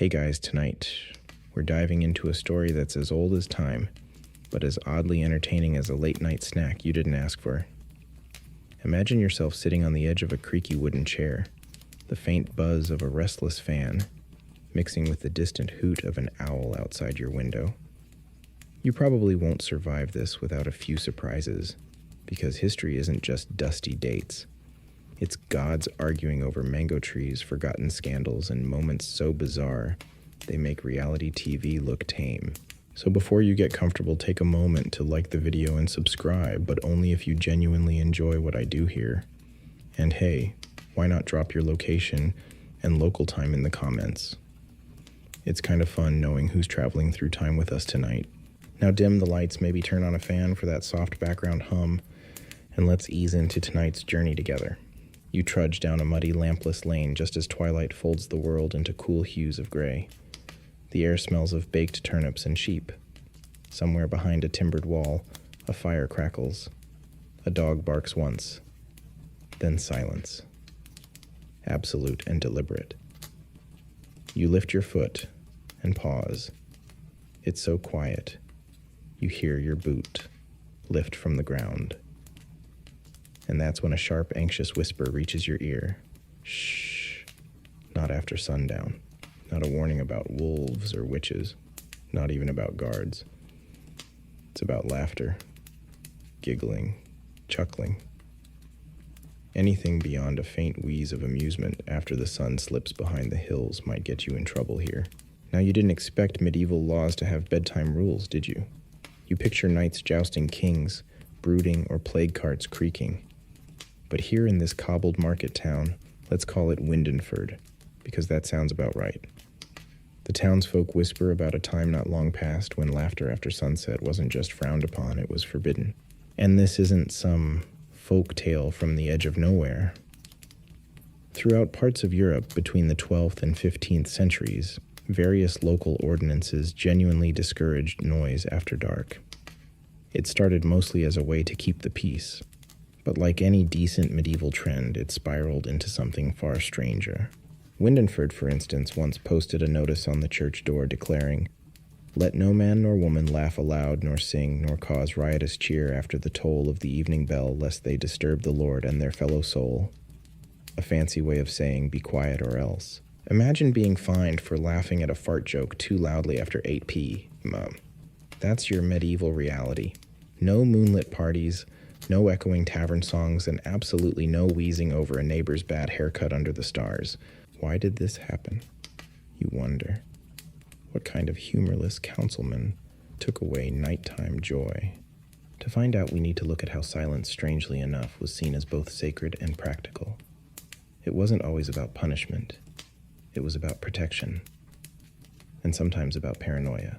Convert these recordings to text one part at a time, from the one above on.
Hey guys, tonight we're diving into a story that's as old as time, but as oddly entertaining as a late night snack you didn't ask for. Imagine yourself sitting on the edge of a creaky wooden chair, the faint buzz of a restless fan, mixing with the distant hoot of an owl outside your window. You probably won't survive this without a few surprises, because history isn't just dusty dates. It's gods arguing over mango trees, forgotten scandals, and moments so bizarre they make reality TV look tame. So before you get comfortable, take a moment to like the video and subscribe, but only if you genuinely enjoy what I do here. And hey, why not drop your location and local time in the comments? It's kind of fun knowing who's traveling through time with us tonight. Now dim the lights, maybe turn on a fan for that soft background hum, and let's ease into tonight's journey together. You trudge down a muddy, lampless lane just as twilight folds the world into cool hues of gray. The air smells of baked turnips and sheep. Somewhere behind a timbered wall, a fire crackles. A dog barks once. Then silence. Absolute and deliberate. You lift your foot and pause. It's so quiet. You hear your boot lift from the ground. And that's when a sharp, anxious whisper reaches your ear. Shh. Not after sundown. Not a warning about wolves or witches. Not even about guards. It's about laughter, giggling, chuckling. Anything beyond a faint wheeze of amusement after the sun slips behind the hills might get you in trouble here. Now, you didn't expect medieval laws to have bedtime rules, did you? You picture knights jousting kings, brooding, or plague carts creaking. But here in this cobbled market town, let's call it Windenford, because that sounds about right. The townsfolk whisper about a time not long past when laughter after sunset wasn't just frowned upon, it was forbidden. And this isn't some folk tale from the edge of nowhere. Throughout parts of Europe between the 12th and 15th centuries, various local ordinances genuinely discouraged noise after dark. It started mostly as a way to keep the peace. But like any decent medieval trend, it spiraled into something far stranger. Windenford, for instance, once posted a notice on the church door declaring, "Let no man nor woman laugh aloud, nor sing, nor cause riotous cheer after the toll of the evening bell, lest they disturb the Lord and their fellow soul." A fancy way of saying, be quiet or else. Imagine being fined for laughing at a fart joke too loudly after 8 p.m. That's your medieval reality. No moonlit parties, no echoing tavern songs, and absolutely no wheezing over a neighbor's bad haircut under the stars. Why did this happen? You wonder. What kind of humorless councilman took away nighttime joy? To find out, we need to look at how silence, strangely enough, was seen as both sacred and practical. It wasn't always about punishment. It was about protection. And sometimes about paranoia.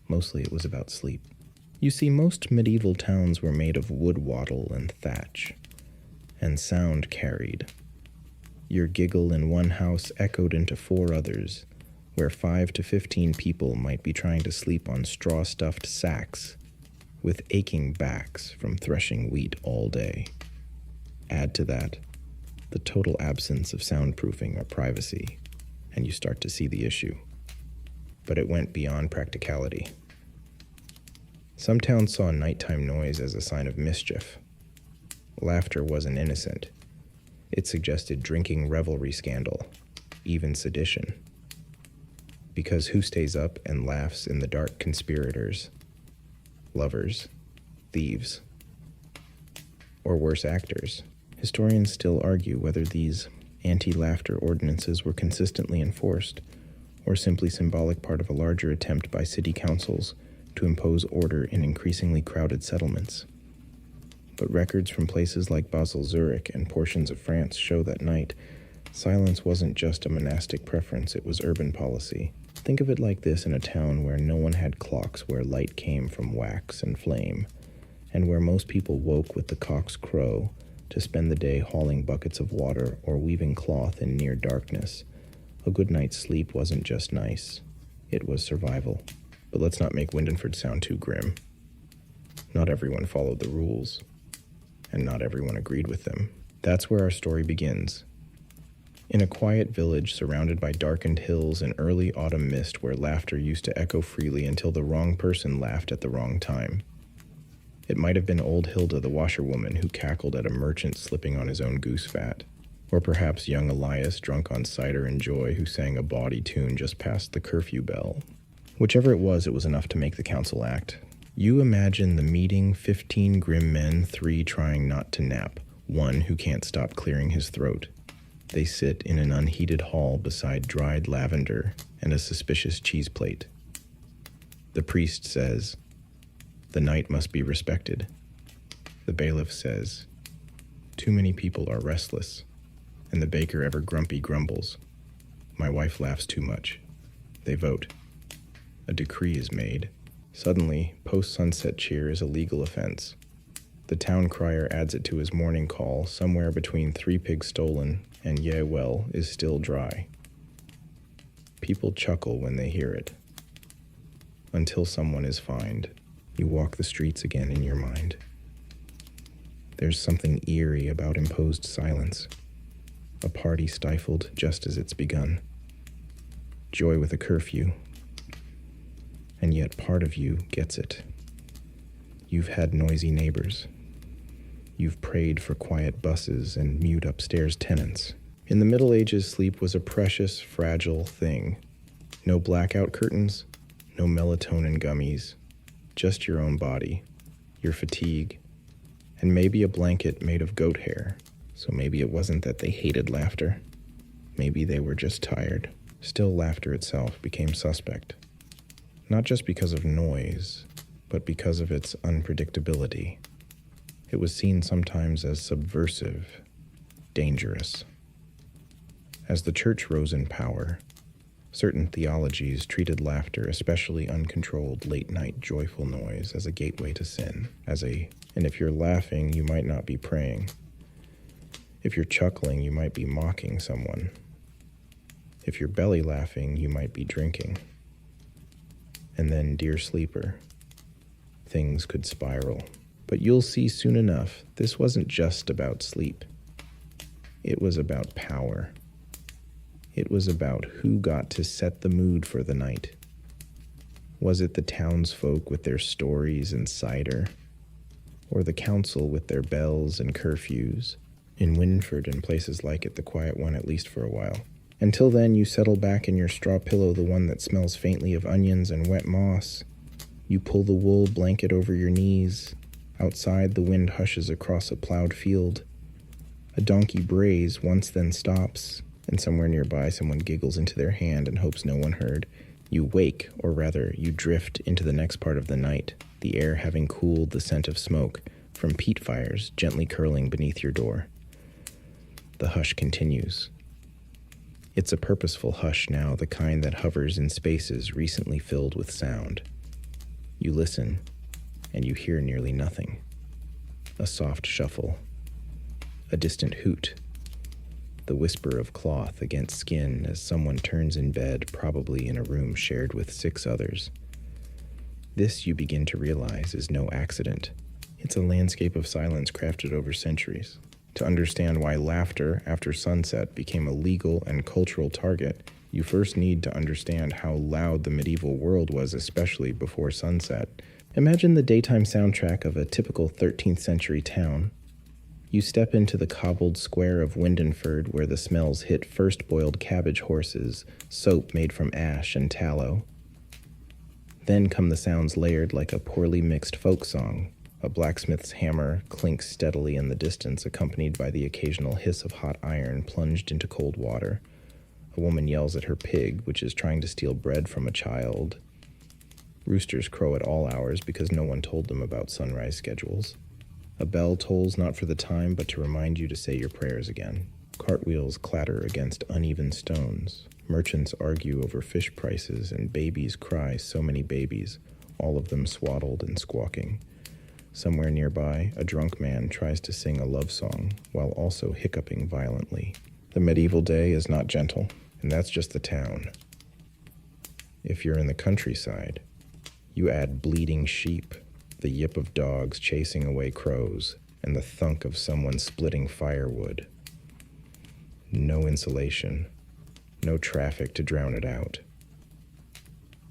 Mostly it was about sleep. You see, most medieval towns were made of wood wattle and thatch, and sound carried. Your giggle in one house echoed into 4 others, where 5 to 15 people might be trying to sleep on straw-stuffed sacks, with aching backs from threshing wheat all day. Add to that the total absence of soundproofing or privacy, and you start to see the issue. But it went beyond practicality. Some towns saw nighttime noise as a sign of mischief. Laughter wasn't innocent. It suggested drinking, revelry, scandal, even sedition. Because who stays up and laughs in the dark? Conspirators, lovers, thieves, or worse, actors. Historians still argue whether these anti-laughter ordinances were consistently enforced, or simply symbolic part of a larger attempt by city councils to impose order in increasingly crowded settlements. But records from places like Basel, Zurich, and portions of France show that night, silence wasn't just a monastic preference, it was urban policy. Think of it like this: in a town where no one had clocks, where light came from wax and flame, and where most people woke with the cock's crow to spend the day hauling buckets of water or weaving cloth in near darkness, a good night's sleep wasn't just nice, it was survival. But let's not make Windenford sound too grim. Not everyone followed the rules, and not everyone agreed with them. That's where our story begins. In a quiet village surrounded by darkened hills and early autumn mist where laughter used to echo freely until the wrong person laughed at the wrong time. It might have been old Hilda the washerwoman who cackled at a merchant slipping on his own goose fat, or perhaps young Elias drunk on cider and joy who sang a bawdy tune just past the curfew bell. Whichever it was enough to make the council act. You imagine the meeting 15 grim men, 3 trying not to nap, 1 who can't stop clearing his throat. They sit in an unheated hall beside dried lavender and a suspicious cheese plate. The priest says, "The night must be respected." The bailiff says, "Too many people are restless." And the baker ever grumpy grumbles, "My wife laughs too much." They vote. A decree is made. Suddenly, post-sunset cheer is a legal offense. The town crier adds it to his morning call, somewhere between 3 pigs stolen and "yea, well" is still dry. People chuckle when they hear it. Until someone is fined, you walk the streets again in your mind. There's something eerie about imposed silence. A party stifled just as it's begun. Joy with a curfew. And yet part of you gets it. You've had noisy neighbors. You've prayed for quiet buses and mute upstairs tenants. In the Middle Ages, sleep was a precious, fragile thing. No blackout curtains, no melatonin gummies, just your own body, your fatigue, and maybe a blanket made of goat hair. So maybe it wasn't that they hated laughter. Maybe they were just tired. Still, laughter itself became suspect. Not just because of noise, but because of its unpredictability. It was seen sometimes as subversive, dangerous. As the church rose in power, certain theologies treated laughter, especially uncontrolled late-night joyful noise, as a gateway to sin, and if you're laughing, you might not be praying. If you're chuckling, you might be mocking someone. If you're belly laughing, you might be drinking. And then, dear sleeper, things could spiral. But you'll see soon enough, this wasn't just about sleep. It was about power. It was about who got to set the mood for the night. Was it the townsfolk with their stories and cider? Or the council with their bells and curfews? In Winford and places like it, the quiet one at least for a while. Until then, you settle back in your straw pillow, the one that smells faintly of onions and wet moss. You pull the wool blanket over your knees. Outside, the wind hushes across a plowed field. A donkey brays once, then stops, and somewhere nearby someone giggles into their hand and hopes no one heard. You wake, or rather, you drift into the next part of the night, the air having cooled the scent of smoke from peat fires gently curling beneath your door. The hush continues. It's a purposeful hush now, the kind that hovers in spaces recently filled with sound. You listen, and you hear nearly nothing. A soft shuffle, a distant hoot, the whisper of cloth against skin as someone turns in bed, probably in a room shared with 6 others. This, you begin to realize, is no accident. It's a landscape of silence crafted over centuries. To understand why laughter after sunset became a legal and cultural target, you first need to understand how loud the medieval world was, especially before sunset. Imagine the daytime soundtrack of a typical 13th century town. You step into the cobbled square of Windenford where the smells hit first boiled cabbage horses, soap made from ash and tallow. Then come the sounds layered like a poorly mixed folk song. A blacksmith's hammer clinks steadily in the distance, accompanied by the occasional hiss of hot iron plunged into cold water. A woman yells at her pig, which is trying to steal bread from a child. Roosters crow at all hours because no one told them about sunrise schedules. A bell tolls not for the time, but to remind you to say your prayers again. Cartwheels clatter against uneven stones. Merchants argue over fish prices, and babies cry, so many babies, all of them swaddled and squawking. Somewhere nearby, a drunk man tries to sing a love song while also hiccuping violently. The medieval day is not gentle, and that's just the town. If you're in the countryside, you add bleating sheep, the yip of dogs chasing away crows, and the thunk of someone splitting firewood. No insulation, no traffic to drown it out.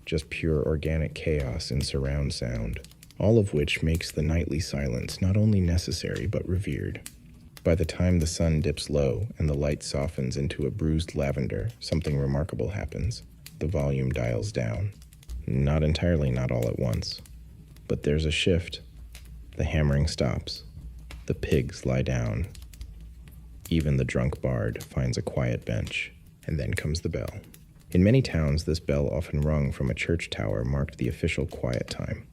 Just pure organic chaos in surround sound, all of which makes the nightly silence not only necessary but revered. By the time the sun dips low and the light softens into a bruised lavender, something remarkable happens. The volume dials down. Not entirely, not all at once. But there's a shift. The hammering stops. The pigs lie down. Even the drunk bard finds a quiet bench, and then comes the bell. In many towns, this bell often rung from a church tower marked the official quiet time.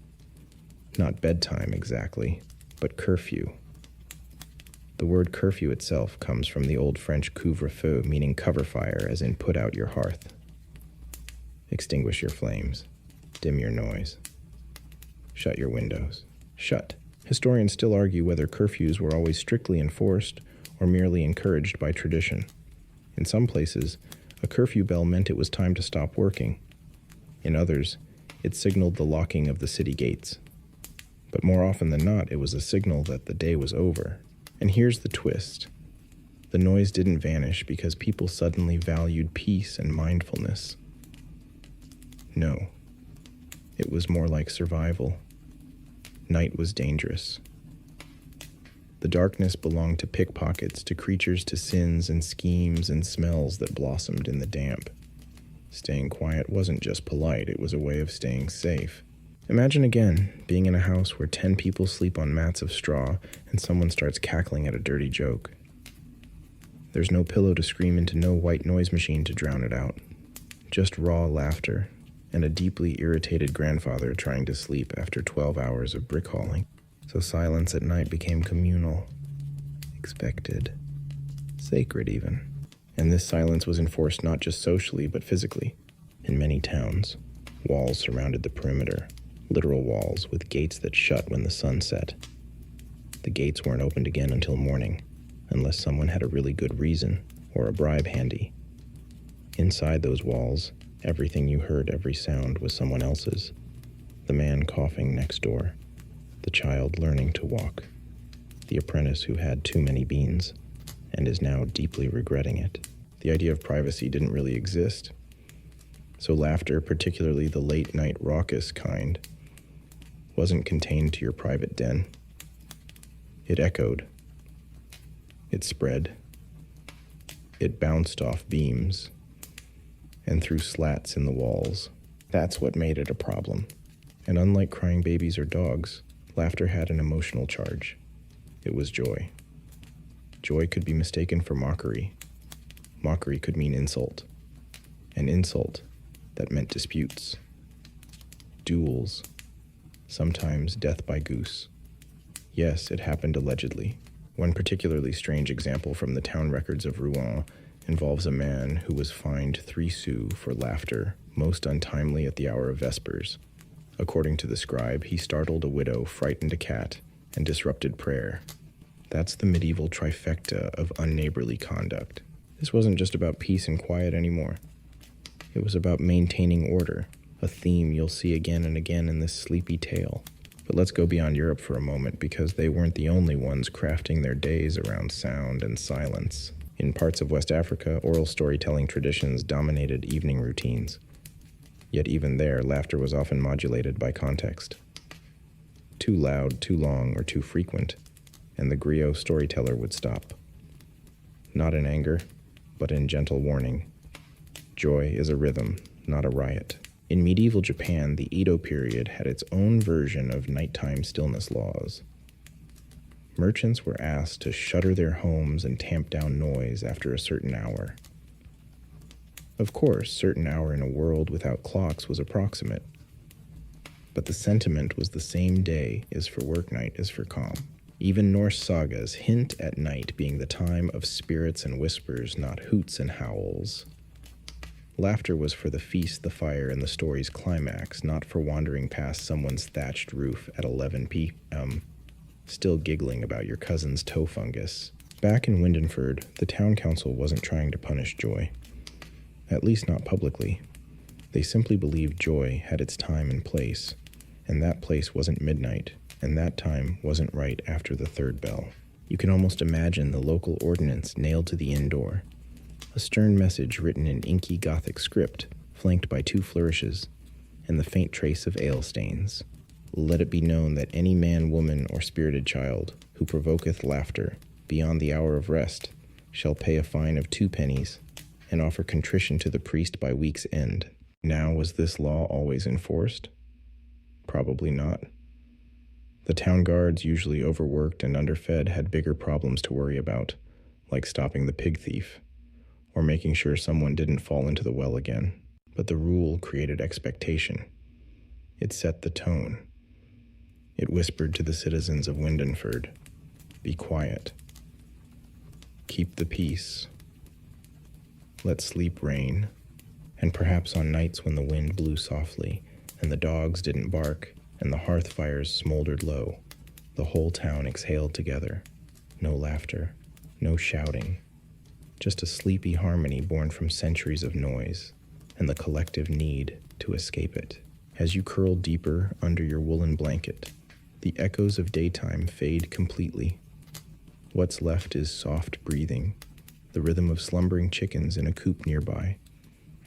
Not bedtime exactly, but curfew. The word curfew itself comes from the old French couvre-feu, meaning cover fire, as in put out your hearth. Extinguish your flames. Dim your noise. Shut your windows. Shut. Historians still argue whether curfews were always strictly enforced or merely encouraged by tradition. In some places, a curfew bell meant it was time to stop working. In others, it signaled the locking of the city gates. But more often than not, it was a signal that the day was over. And here's the twist. The noise didn't vanish because people suddenly valued peace and mindfulness. No. It was more like survival. Night was dangerous. The darkness belonged to pickpockets, to creatures, to sins and schemes and smells that blossomed in the damp. Staying quiet wasn't just polite, it was a way of staying safe. Imagine again, being in a house where 10 people sleep on mats of straw and someone starts cackling at a dirty joke. There's no pillow to scream into, no white noise machine to drown it out. Just raw laughter and a deeply irritated grandfather trying to sleep after 12 hours of brick hauling. So silence at night became communal, expected, sacred even. And this silence was enforced not just socially but physically. In many towns, walls surrounded the perimeter. Literal walls with gates that shut when the sun set. The gates weren't opened again until morning, unless someone had a really good reason or a bribe handy. Inside those walls, everything you heard, every sound was someone else's. The man coughing next door, the child learning to walk, the apprentice who had too many beans and is now deeply regretting it. The idea of privacy didn't really exist. So laughter, particularly the late-night raucous kind, wasn't contained to your private den. It echoed. It spread. It bounced off beams and through slats in the walls. That's what made it a problem. And unlike crying babies or dogs, laughter had an emotional charge. It was joy. Joy could be mistaken for mockery. Mockery could mean insult. An insult that meant disputes, duels, sometimes death by goose. Yes, it happened allegedly. One particularly strange example from the town records of Rouen involves a man who was fined 3 sous for laughter, most untimely at the hour of vespers. According to the scribe, he startled a widow, frightened a cat, and disrupted prayer. That's the medieval trifecta of unneighborly conduct. This wasn't just about peace and quiet anymore. It was about maintaining order, a theme you'll see again and again in this sleepy tale. But let's go beyond Europe for a moment, because they weren't the only ones crafting their days around sound and silence. In parts of West Africa, oral storytelling traditions dominated evening routines. Yet even there, laughter was often modulated by context. Too loud, too long, or too frequent, and the griot storyteller would stop. Not in anger, but in gentle warning. Joy is a rhythm, not a riot. In medieval Japan, the Edo period had its own version of nighttime stillness laws. Merchants were asked to shutter their homes and tamp down noise after a certain hour. Of course, certain hour in a world without clocks was approximate, but the sentiment was the same day is for work night is for calm. Even Norse sagas hint at night being the time of spirits and whispers, not hoots and howls. Laughter was for the feast, the fire, and the story's climax, not for wandering past someone's thatched roof at 11 p.m., still giggling about your cousin's toe fungus. Back in Windenford, the town council wasn't trying to punish joy. At least not publicly. They simply believed joy had its time and place, and that place wasn't midnight, and that time wasn't right after the third bell. You can almost imagine the local ordinance nailed to the inn door. A stern message written in inky Gothic script, flanked by 2 flourishes, and the faint trace of ale stains. Let it be known that any man, woman, or spirited child who provoketh laughter beyond the hour of rest shall pay a fine of 2 pennies and offer contrition to the priest by week's end. Now, was this law always enforced? Probably not. The town guards, usually overworked and underfed, had bigger problems to worry about, like stopping the pig thief, or making sure someone didn't fall into the well again. But the rule created expectation. It set the tone. It whispered to the citizens of Windenford, "Be quiet. Keep the peace. Let sleep reign." And perhaps on nights when the wind blew softly, and the dogs didn't bark, and the hearth fires smoldered low, the whole town exhaled together. No laughter, no shouting, just a sleepy harmony born from centuries of noise, and the collective need to escape it. As you curl deeper under your woolen blanket, the echoes of daytime fade completely. What's left is soft breathing, the rhythm of slumbering chickens in a coop nearby,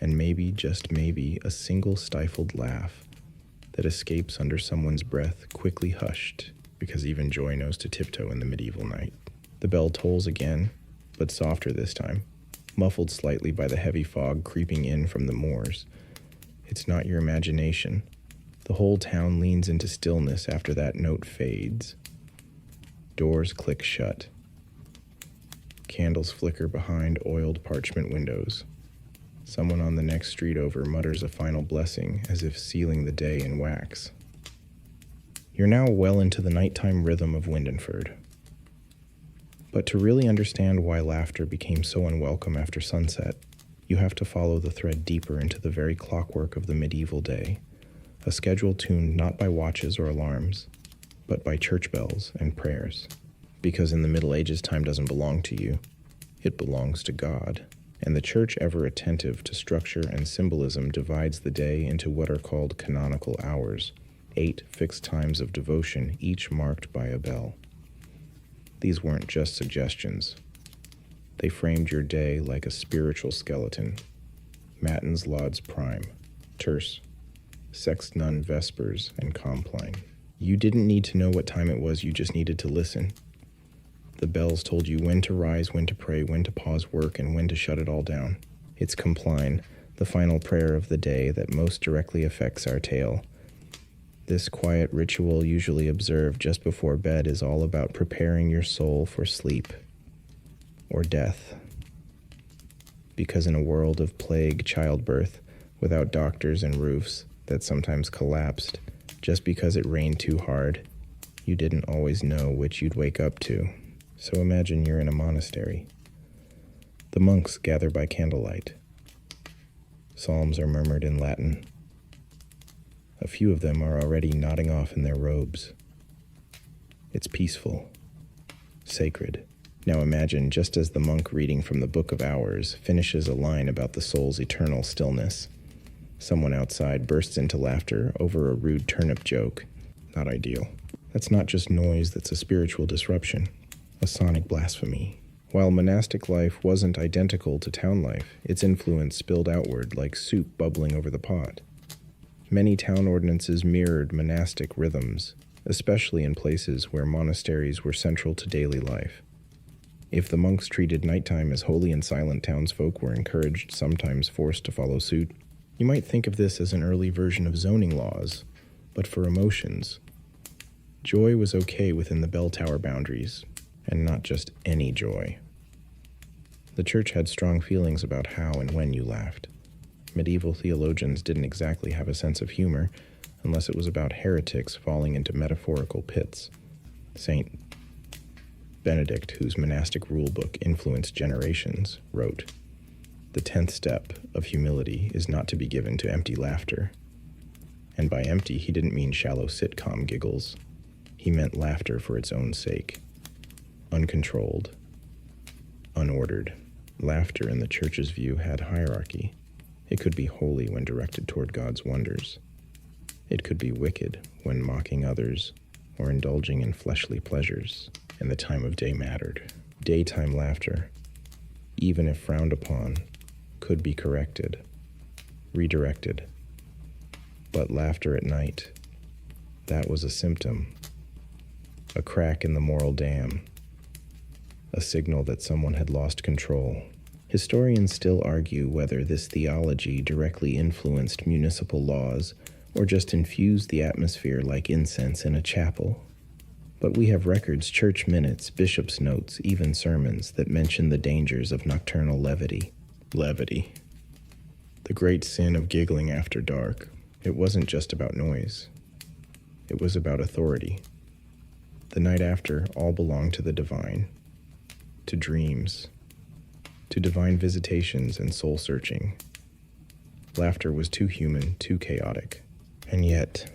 and maybe, just maybe, a single stifled laugh that escapes under someone's breath, quickly hushed, because even joy knows to tiptoe in the medieval night. The bell tolls again, but softer this time, muffled slightly by the heavy fog creeping in from the moors. It's not your imagination. The whole town leans into stillness after that note fades. Doors click shut. Candles flicker behind oiled parchment windows. Someone on the next street over mutters a final blessing, as if sealing the day in wax. You're now well into the nighttime rhythm of Windenford. But to really understand why laughter became so unwelcome after sunset, you have to follow the thread deeper into the very clockwork of the medieval day, a schedule tuned not by watches or alarms, but by church bells and prayers. Because in the Middle Ages, time doesn't belong to you. It belongs to God. And the church, ever attentive to structure and symbolism, divides the day into what are called canonical hours, 8 fixed times of devotion, each marked by a bell. These weren't just suggestions. They framed your day like a spiritual skeleton. Matins, lauds, prime, terce, sext, none, vespers, and compline. You didn't need to know what time it was, you just needed to listen. The bells told you when to rise, when to pray, when to pause work, and when to shut it all down. It's compline, the final prayer of the day that most directly affects our tale. This quiet ritual, usually observed just before bed, is all about preparing your soul for sleep or death. Because in a world of plague, childbirth, without doctors and roofs that sometimes collapsed just because it rained too hard, you didn't always know which you'd wake up to. So imagine you're in a monastery. The monks gather by candlelight. Psalms are murmured in Latin. A few of them are already nodding off in their robes. It's peaceful, sacred. Now imagine, just as the monk reading from the Book of Hours finishes a line about the soul's eternal stillness, someone outside bursts into laughter over a rude turnip joke. Not ideal. That's not just noise, that's a spiritual disruption. A sonic blasphemy. While monastic life wasn't identical to town life, its influence spilled outward like soup bubbling over the pot. Many town ordinances mirrored monastic rhythms, especially in places where monasteries were central to daily life. If the monks treated nighttime as holy and silent, townsfolk were encouraged, sometimes forced to follow suit. You might think of this as an early version of zoning laws, but for emotions. Joy was okay within the bell tower boundaries, and not just any joy. The church had strong feelings about how and when you laughed. Medieval theologians didn't exactly have a sense of humor, unless it was about heretics falling into metaphorical pits. Saint Benedict, whose monastic rulebook influenced generations, wrote, "The 10th step of humility is not to be given to empty laughter." And by empty, he didn't mean shallow sitcom giggles. He meant laughter for its own sake. Uncontrolled, unordered. Laughter, in the church's view, had hierarchy. It could be holy when directed toward God's wonders. It could be wicked when mocking others or indulging in fleshly pleasures, and the time of day mattered. Daytime laughter, even if frowned upon, could be corrected, redirected. But laughter at night, that was a symptom, a crack in the moral dam, a signal that someone had lost control. Historians still argue whether this theology directly influenced municipal laws or just infused the atmosphere like incense in a chapel. But we have records, church minutes, bishops' notes, even sermons that mention the dangers of nocturnal levity. Levity. The great sin of giggling after dark. It wasn't just about noise. It was about authority. The night after all belonged to the divine, to dreams, to divine visitations and soul-searching. Laughter was too human, too chaotic. And yet,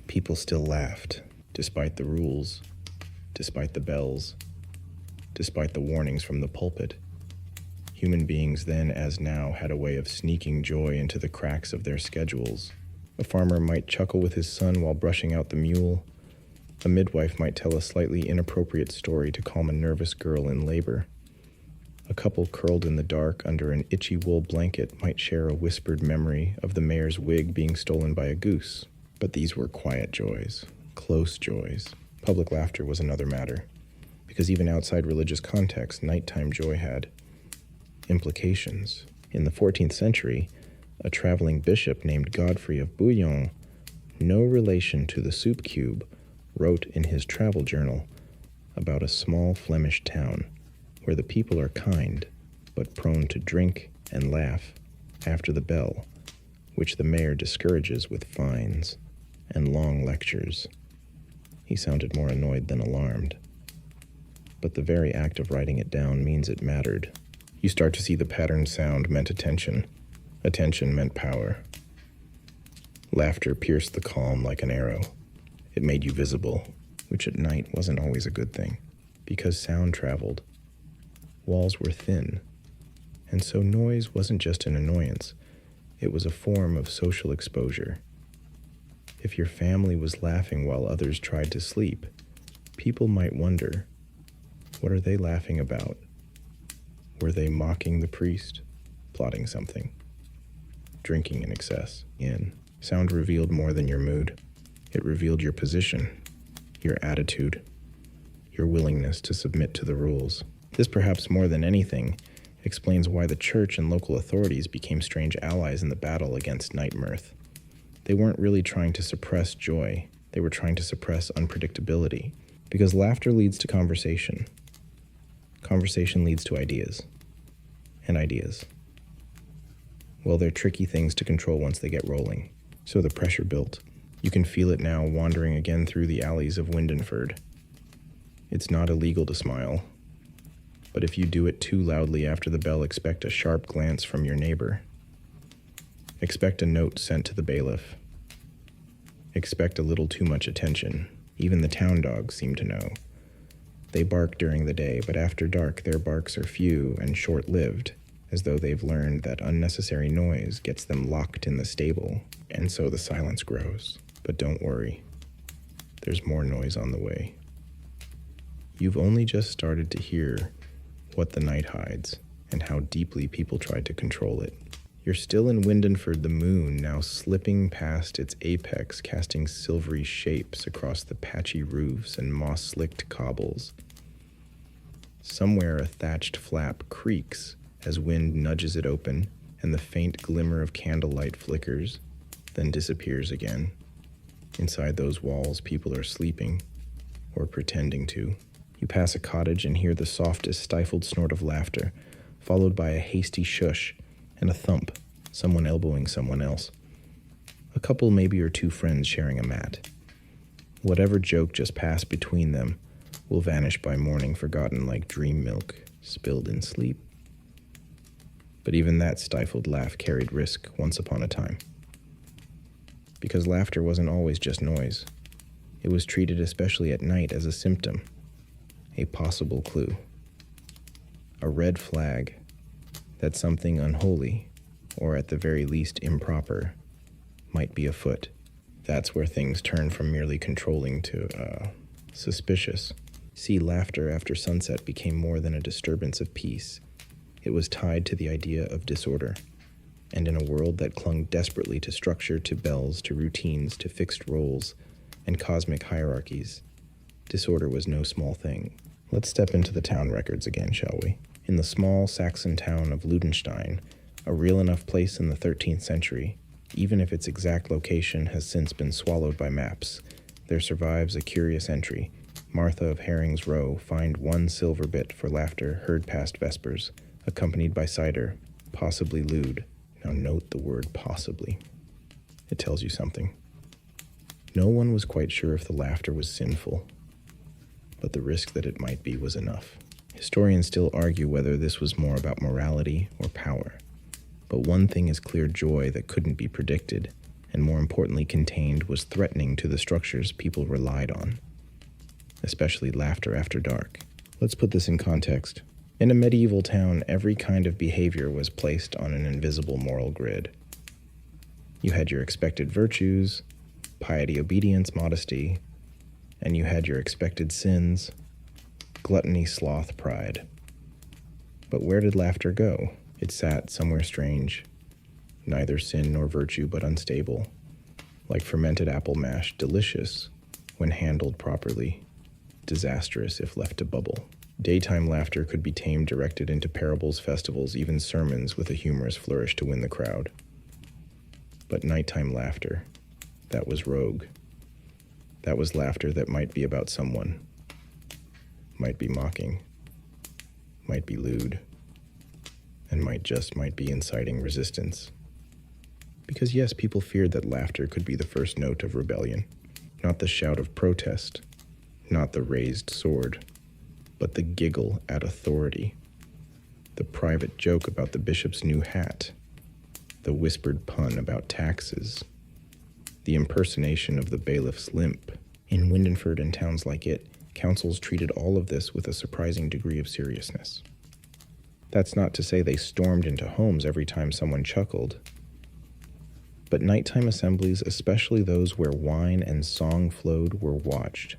people still laughed, despite the rules, despite the bells, despite the warnings from the pulpit. Human beings then, as now, had a way of sneaking joy into the cracks of their schedules. A farmer might chuckle with his son while brushing out the mule. A midwife might tell a slightly inappropriate story to calm a nervous girl in labor. A couple curled in the dark under an itchy wool blanket might share a whispered memory of the mayor's wig being stolen by a goose. But these were quiet joys, close joys. Public laughter was another matter, because even outside religious context, nighttime joy had implications. In the 14th century, a traveling bishop named Godfrey of Bouillon, no relation to the soup cube, wrote in his travel journal about a small Flemish town where the people are kind, but prone to drink and laugh after the bell, which the mayor discourages with fines and long lectures. He sounded more annoyed than alarmed. But the very act of writing it down means it mattered. You start to see the patterned sound meant attention. Attention meant power. Laughter pierced the calm like an arrow. It made you visible, which at night wasn't always a good thing, because sound traveled. Walls were thin, and so noise wasn't just an annoyance. It was a form of social exposure. If your family was laughing while others tried to sleep, people might wonder, what are they laughing about? Were they mocking the priest, plotting something, drinking in excess? Sound revealed more than your mood. It revealed your position, your attitude, your willingness to submit to the rules. This, perhaps more than anything, explains why the church and local authorities became strange allies in the battle against night mirth. They weren't really trying to suppress joy. They were trying to suppress unpredictability, because laughter leads to conversation. Conversation leads to ideas. And ideas, well, they're tricky things to control once they get rolling. So the pressure built. You can feel it now wandering again through the alleys of Windenford. It's not illegal to smile, but if you do it too loudly after the bell, expect a sharp glance from your neighbor. Expect a note sent to the bailiff. Expect a little too much attention. Even the town dogs seem to know. They bark during the day, but after dark their barks are few and short-lived, as though they've learned that unnecessary noise gets them locked in the stable, and so the silence grows. But don't worry, there's more noise on the way. You've only just started to hear what the night hides, and how deeply people tried to control it. You're still in Windenford, the moon now slipping past its apex, casting silvery shapes across the patchy roofs and moss-slicked cobbles. Somewhere a thatched flap creaks as wind nudges it open, and the faint glimmer of candlelight flickers, then disappears again. Inside those walls, people are sleeping, or pretending to. You pass a cottage and hear the softest stifled snort of laughter, followed by a hasty shush and a thump, someone elbowing someone else. A couple, maybe, or two friends sharing a mat. Whatever joke just passed between them will vanish by morning, forgotten like dream milk spilled in sleep. But even that stifled laugh carried risk once upon a time. Because laughter wasn't always just noise. It was treated, especially at night, as a symptom, a possible clue, a red flag that something unholy, or at the very least improper, might be afoot. That's where things turn from merely controlling to suspicious. See, laughter after sunset became more than a disturbance of peace. It was tied to the idea of disorder. And in a world that clung desperately to structure, to bells, to routines, to fixed roles, and cosmic hierarchies, disorder was no small thing. Let's step into the town records again, shall we? In the small Saxon town of Ludenstein, a real enough place in the 13th century, even if its exact location has since been swallowed by maps, there survives a curious entry. Martha of Herring's Row, fined 1 silver bit for laughter heard past vespers, accompanied by cider, possibly lewd. Now note the word possibly. It tells you something. No one was quite sure if the laughter was sinful, but the risk that it might be was enough. Historians still argue whether this was more about morality or power. But one thing is clear: joy that couldn't be predicted, and more importantly contained, was threatening to the structures people relied on, especially laughter after dark. Let's put this in context. In a medieval town, every kind of behavior was placed on an invisible moral grid. You had your expected virtues, piety, obedience, modesty, and you had your expected sins, gluttony, sloth, pride. But where did laughter go? It sat somewhere strange, neither sin nor virtue but unstable, like fermented apple mash, delicious when handled properly, disastrous if left to bubble. Daytime laughter could be tamed, directed into parables, festivals, even sermons with a humorous flourish to win the crowd. But nighttime laughter, that was rogue. That was laughter that might be about someone, might be mocking, might be lewd, and might be inciting resistance. Because yes, people feared that laughter could be the first note of rebellion, not the shout of protest, not the raised sword, but the giggle at authority, the private joke about the bishop's new hat, the whispered pun about taxes, the impersonation of the bailiff's limp. In Windenford and towns like it, councils treated all of this with a surprising degree of seriousness. That's not to say they stormed into homes every time someone chuckled, but nighttime assemblies, especially those where wine and song flowed, were watched.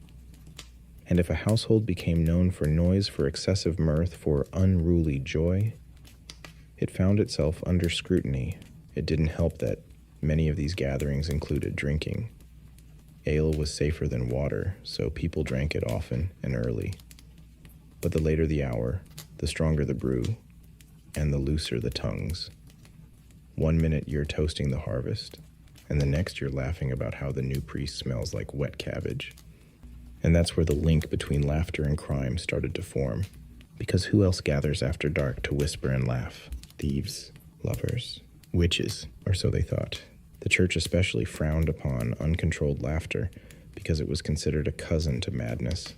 And if a household became known for noise, for excessive mirth, for unruly joy, it found itself under scrutiny. It didn't help that many of these gatherings included drinking. Ale was safer than water, so people drank it often and early. But the later the hour, the stronger the brew, and the looser the tongues. 1 minute you're toasting the harvest, and the next you're laughing about how the new priest smells like wet cabbage. And that's where the link between laughter and crime started to form. Because who else gathers after dark to whisper and laugh? Thieves, lovers, witches, or so they thought. The church especially frowned upon uncontrolled laughter because it was considered a cousin to madness,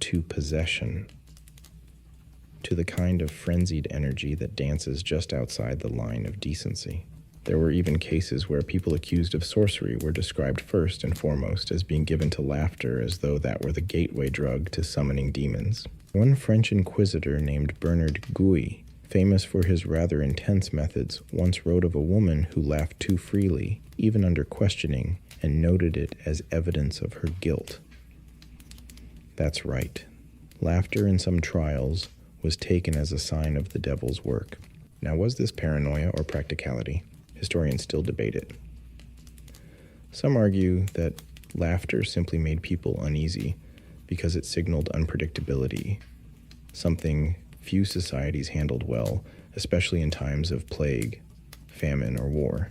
to possession, to the kind of frenzied energy that dances just outside the line of decency. There were even cases where people accused of sorcery were described first and foremost as being given to laughter, as though that were the gateway drug to summoning demons. One French inquisitor named Bernard Gouy, famous for his rather intense methods, once wrote of a woman who laughed too freely, even under questioning, and noted it as evidence of her guilt. That's right. Laughter in some trials was taken as a sign of the devil's work. Now, was this paranoia or practicality? Historians still debate it. Some argue that laughter simply made people uneasy because it signaled unpredictability, something few societies handled well, especially in times of plague, famine, or war.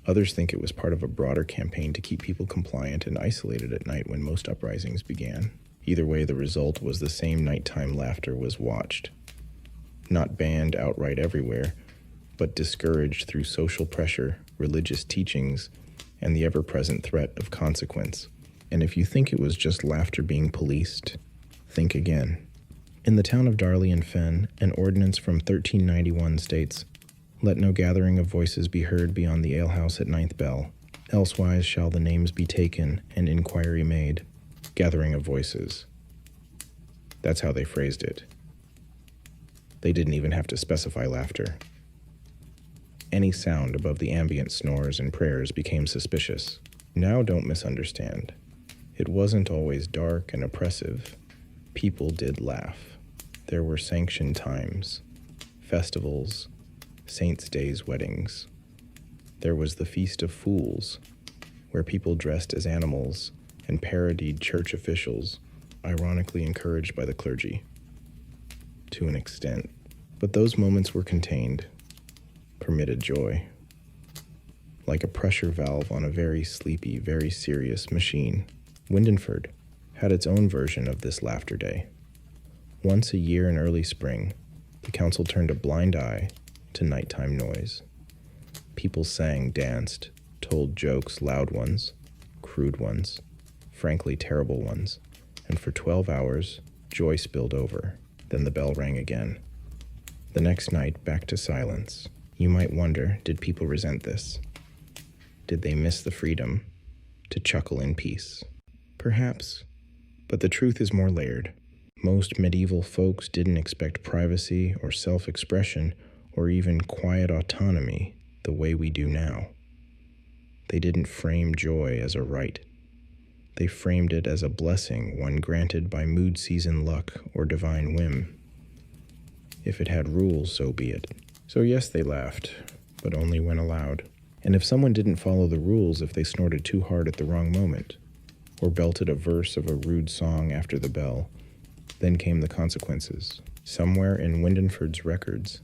Others think it was part of a broader campaign to keep people compliant and isolated at night when most uprisings began. Either way, the result was the same: nighttime laughter was watched. Not banned outright everywhere, but discouraged through social pressure, religious teachings, and the ever-present threat of consequence. And if you think it was just laughter being policed, think again. In the town of Darley and Fen, an ordinance from 1391 states, "Let no gathering of voices be heard beyond the alehouse at 9th bell, elsewise shall the names be taken and inquiry made." Gathering of voices. That's how they phrased it. They didn't even have to specify laughter. Any sound above the ambient snores and prayers became suspicious. Now, don't misunderstand. It wasn't always dark and oppressive. People did laugh. There were sanctioned times, festivals, saints' days, weddings. There was the Feast of Fools, where people dressed as animals and parodied church officials, ironically encouraged by the clergy. To an extent. But those moments were contained, permitted joy. Like a pressure valve on a very sleepy, very serious machine. Windenford had its own version of this laughter day. Once a year in early spring, the council turned a blind eye to nighttime noise. People sang, danced, told jokes, loud ones, crude ones, frankly terrible ones, and for 12 hours, joy spilled over. Then the bell rang again. The next night, back to silence. You might wonder, did people resent this? Did they miss the freedom to chuckle in peace? Perhaps, but the truth is more layered. Most medieval folks didn't expect privacy or self-expression or even quiet autonomy the way we do now. They didn't frame joy as a right. They framed it as a blessing, one granted by mood season luck or divine whim. If it had rules, so be it. So yes, they laughed, but only when allowed. And if someone didn't follow the rules, if they snorted too hard at the wrong moment, or belted a verse of a rude song after the bell, then came the consequences. Somewhere in Windenford's records,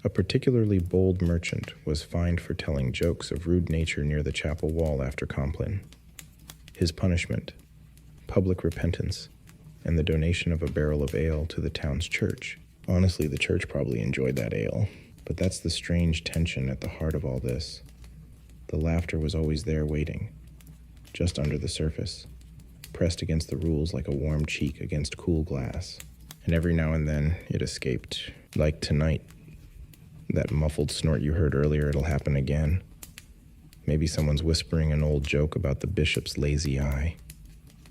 a particularly bold merchant was fined for telling jokes of rude nature near the chapel wall after Compline. His punishment, public repentance, and the donation of a barrel of ale to the town's church. Honestly, the church probably enjoyed that ale, but that's the strange tension at the heart of all this. The laughter was always there waiting, just under the surface, pressed against the rules like a warm cheek against cool glass. And every now and then, it escaped. Like tonight. That muffled snort you heard earlier, it'll happen again. Maybe someone's whispering an old joke about the bishop's lazy eye.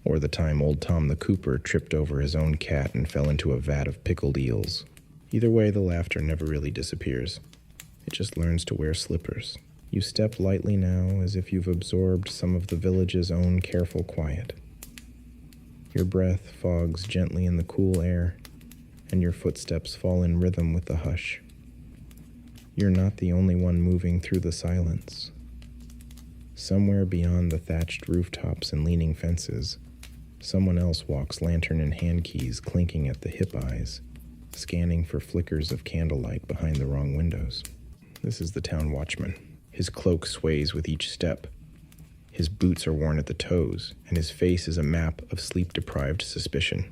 Or the time old Tom the Cooper tripped over his own cat and fell into a vat of pickled eels. Either way, the laughter never really disappears. It just learns to wear slippers. You step lightly now, as if you've absorbed some of the village's own careful quiet. Your breath fogs gently in the cool air, and your footsteps fall in rhythm with the hush. You're not the only one moving through the silence. Somewhere beyond the thatched rooftops and leaning fences, someone else walks, lantern and hand keys clinking at the hip eyes, scanning for flickers of candlelight behind the wrong windows. This is the town watchman. His cloak sways with each step. His boots are worn at the toes, and his face is a map of sleep-deprived suspicion.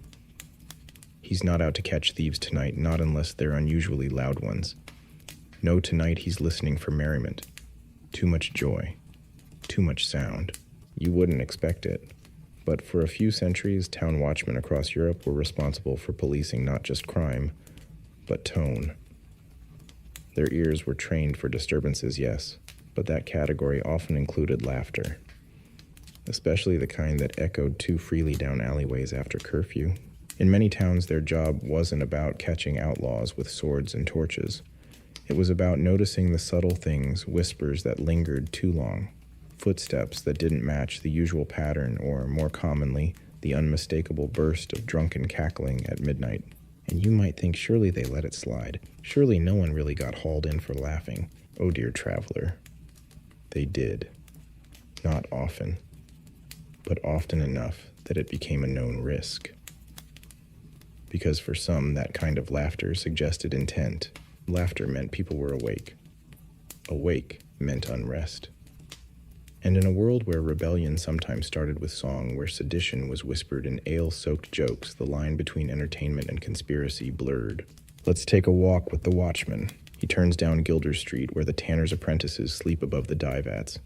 He's not out to catch thieves tonight, not unless they're unusually loud ones. No, tonight he's listening for merriment. Too much joy. Too much sound. You wouldn't expect it. But for a few centuries, town watchmen across Europe were responsible for policing not just crime, but tone. Their ears were trained for disturbances, yes, but that category often included laughter, especially the kind that echoed too freely down alleyways after curfew. In many towns, their job wasn't about catching outlaws with swords and torches. It was about noticing the subtle things, whispers that lingered too long, footsteps that didn't match the usual pattern, or, more commonly, the unmistakable burst of drunken cackling at midnight. And you might think, surely they let it slide. Surely no one really got hauled in for laughing. Oh dear traveler. They did. Not often, but often enough that it became a known risk. Because for some, that kind of laughter suggested intent. Laughter meant people were awake. Awake meant unrest. And in a world where rebellion sometimes started with song, where sedition was whispered in ale-soaked jokes, the line between entertainment and conspiracy blurred. Let's take a walk with the watchman. He turns down Gilder Street, where the tanner's apprentices sleep above the dye vats.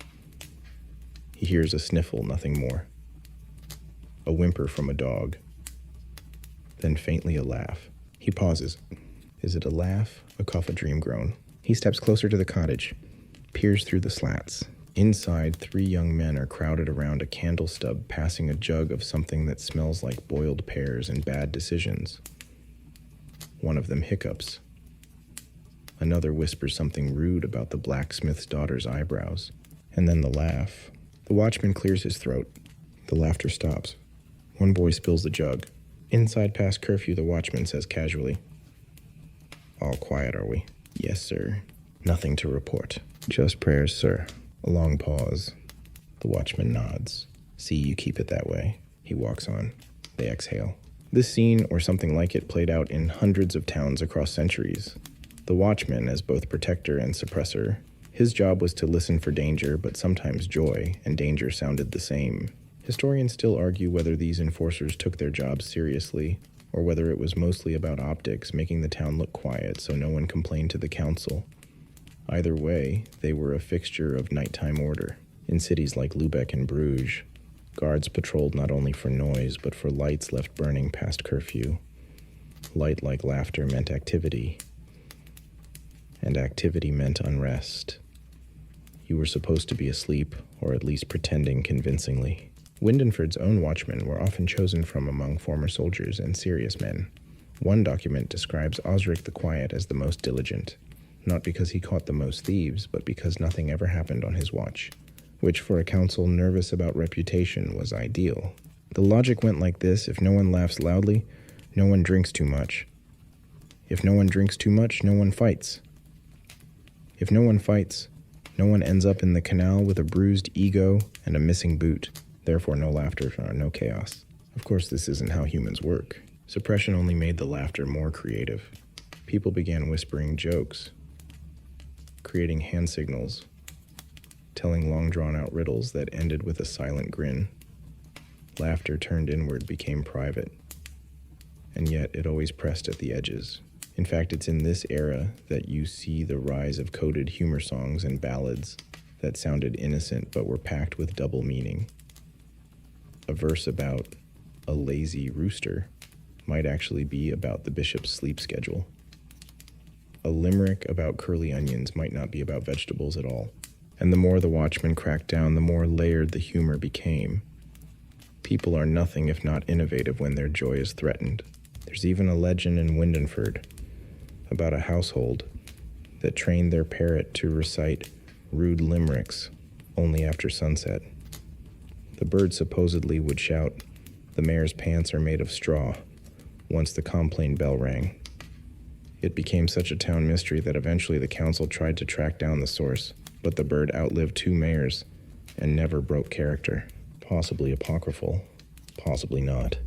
He hears a sniffle, nothing more. A whimper from a dog. Then faintly a laugh. He pauses. Is it a laugh? A cough, a dream groan. He steps closer to the cottage, peers through the slats. Inside, 3 young men are crowded around a candle stub, passing a jug of something that smells like boiled pears and bad decisions. One of them hiccups. Another whispers something rude about the blacksmith's daughter's eyebrows. And then the laugh. The watchman clears his throat. The laughter stops. One boy spills the jug. Inside past curfew, the watchman says casually, All quiet, are we? Yes, sir. Nothing to report. Just prayers, sir. A long pause. The watchman nods. See, you keep it that way. He walks on. They exhale. This scene, or something like it, played out in hundreds of towns across centuries. The watchman, as both protector and suppressor, his job was to listen for danger, but sometimes joy and danger sounded the same. Historians still argue whether these enforcers took their jobs seriously, or whether it was mostly about optics, making the town look quiet so no one complained to the council. Either way, they were a fixture of nighttime order. In cities like Lubeck and Bruges, guards patrolled not only for noise, but for lights left burning past curfew. Light like laughter meant activity, and activity meant unrest. You were supposed to be asleep, or at least pretending convincingly. Windenford's own watchmen were often chosen from among former soldiers and serious men. One document describes Osric the Quiet as the most diligent, not because he caught the most thieves, but because nothing ever happened on his watch, which for a council nervous about reputation was ideal. The logic went like this: if no one laughs loudly, no one drinks too much. If no one drinks too much, no one fights. If no one fights, no one ends up in the canal with a bruised ego and a missing boot. Therefore, no laughter, no chaos. Of course, this isn't how humans work. Suppression only made the laughter more creative. People began whispering jokes, creating hand signals, telling long drawn-out riddles that ended with a silent grin. Laughter turned inward became private, and yet it always pressed at the edges. In fact, it's in this era that you see the rise of coded humor songs and ballads that sounded innocent but were packed with double meaning. A verse about a lazy rooster might actually be about the bishop's sleep schedule. A limerick about curly onions might not be about vegetables at all. And the more the watchman cracked down, the more layered the humor became. People are nothing if not innovative when their joy is threatened. There's even a legend in Windenford about a household that trained their parrot to recite rude limericks only after sunset. The bird supposedly would shout, "The mayor's pants are made of straw," once the complaint bell rang. It became such a town mystery that eventually the council tried to track down the source, but the bird outlived 2 mayors and never broke character. Possibly apocryphal, possibly not.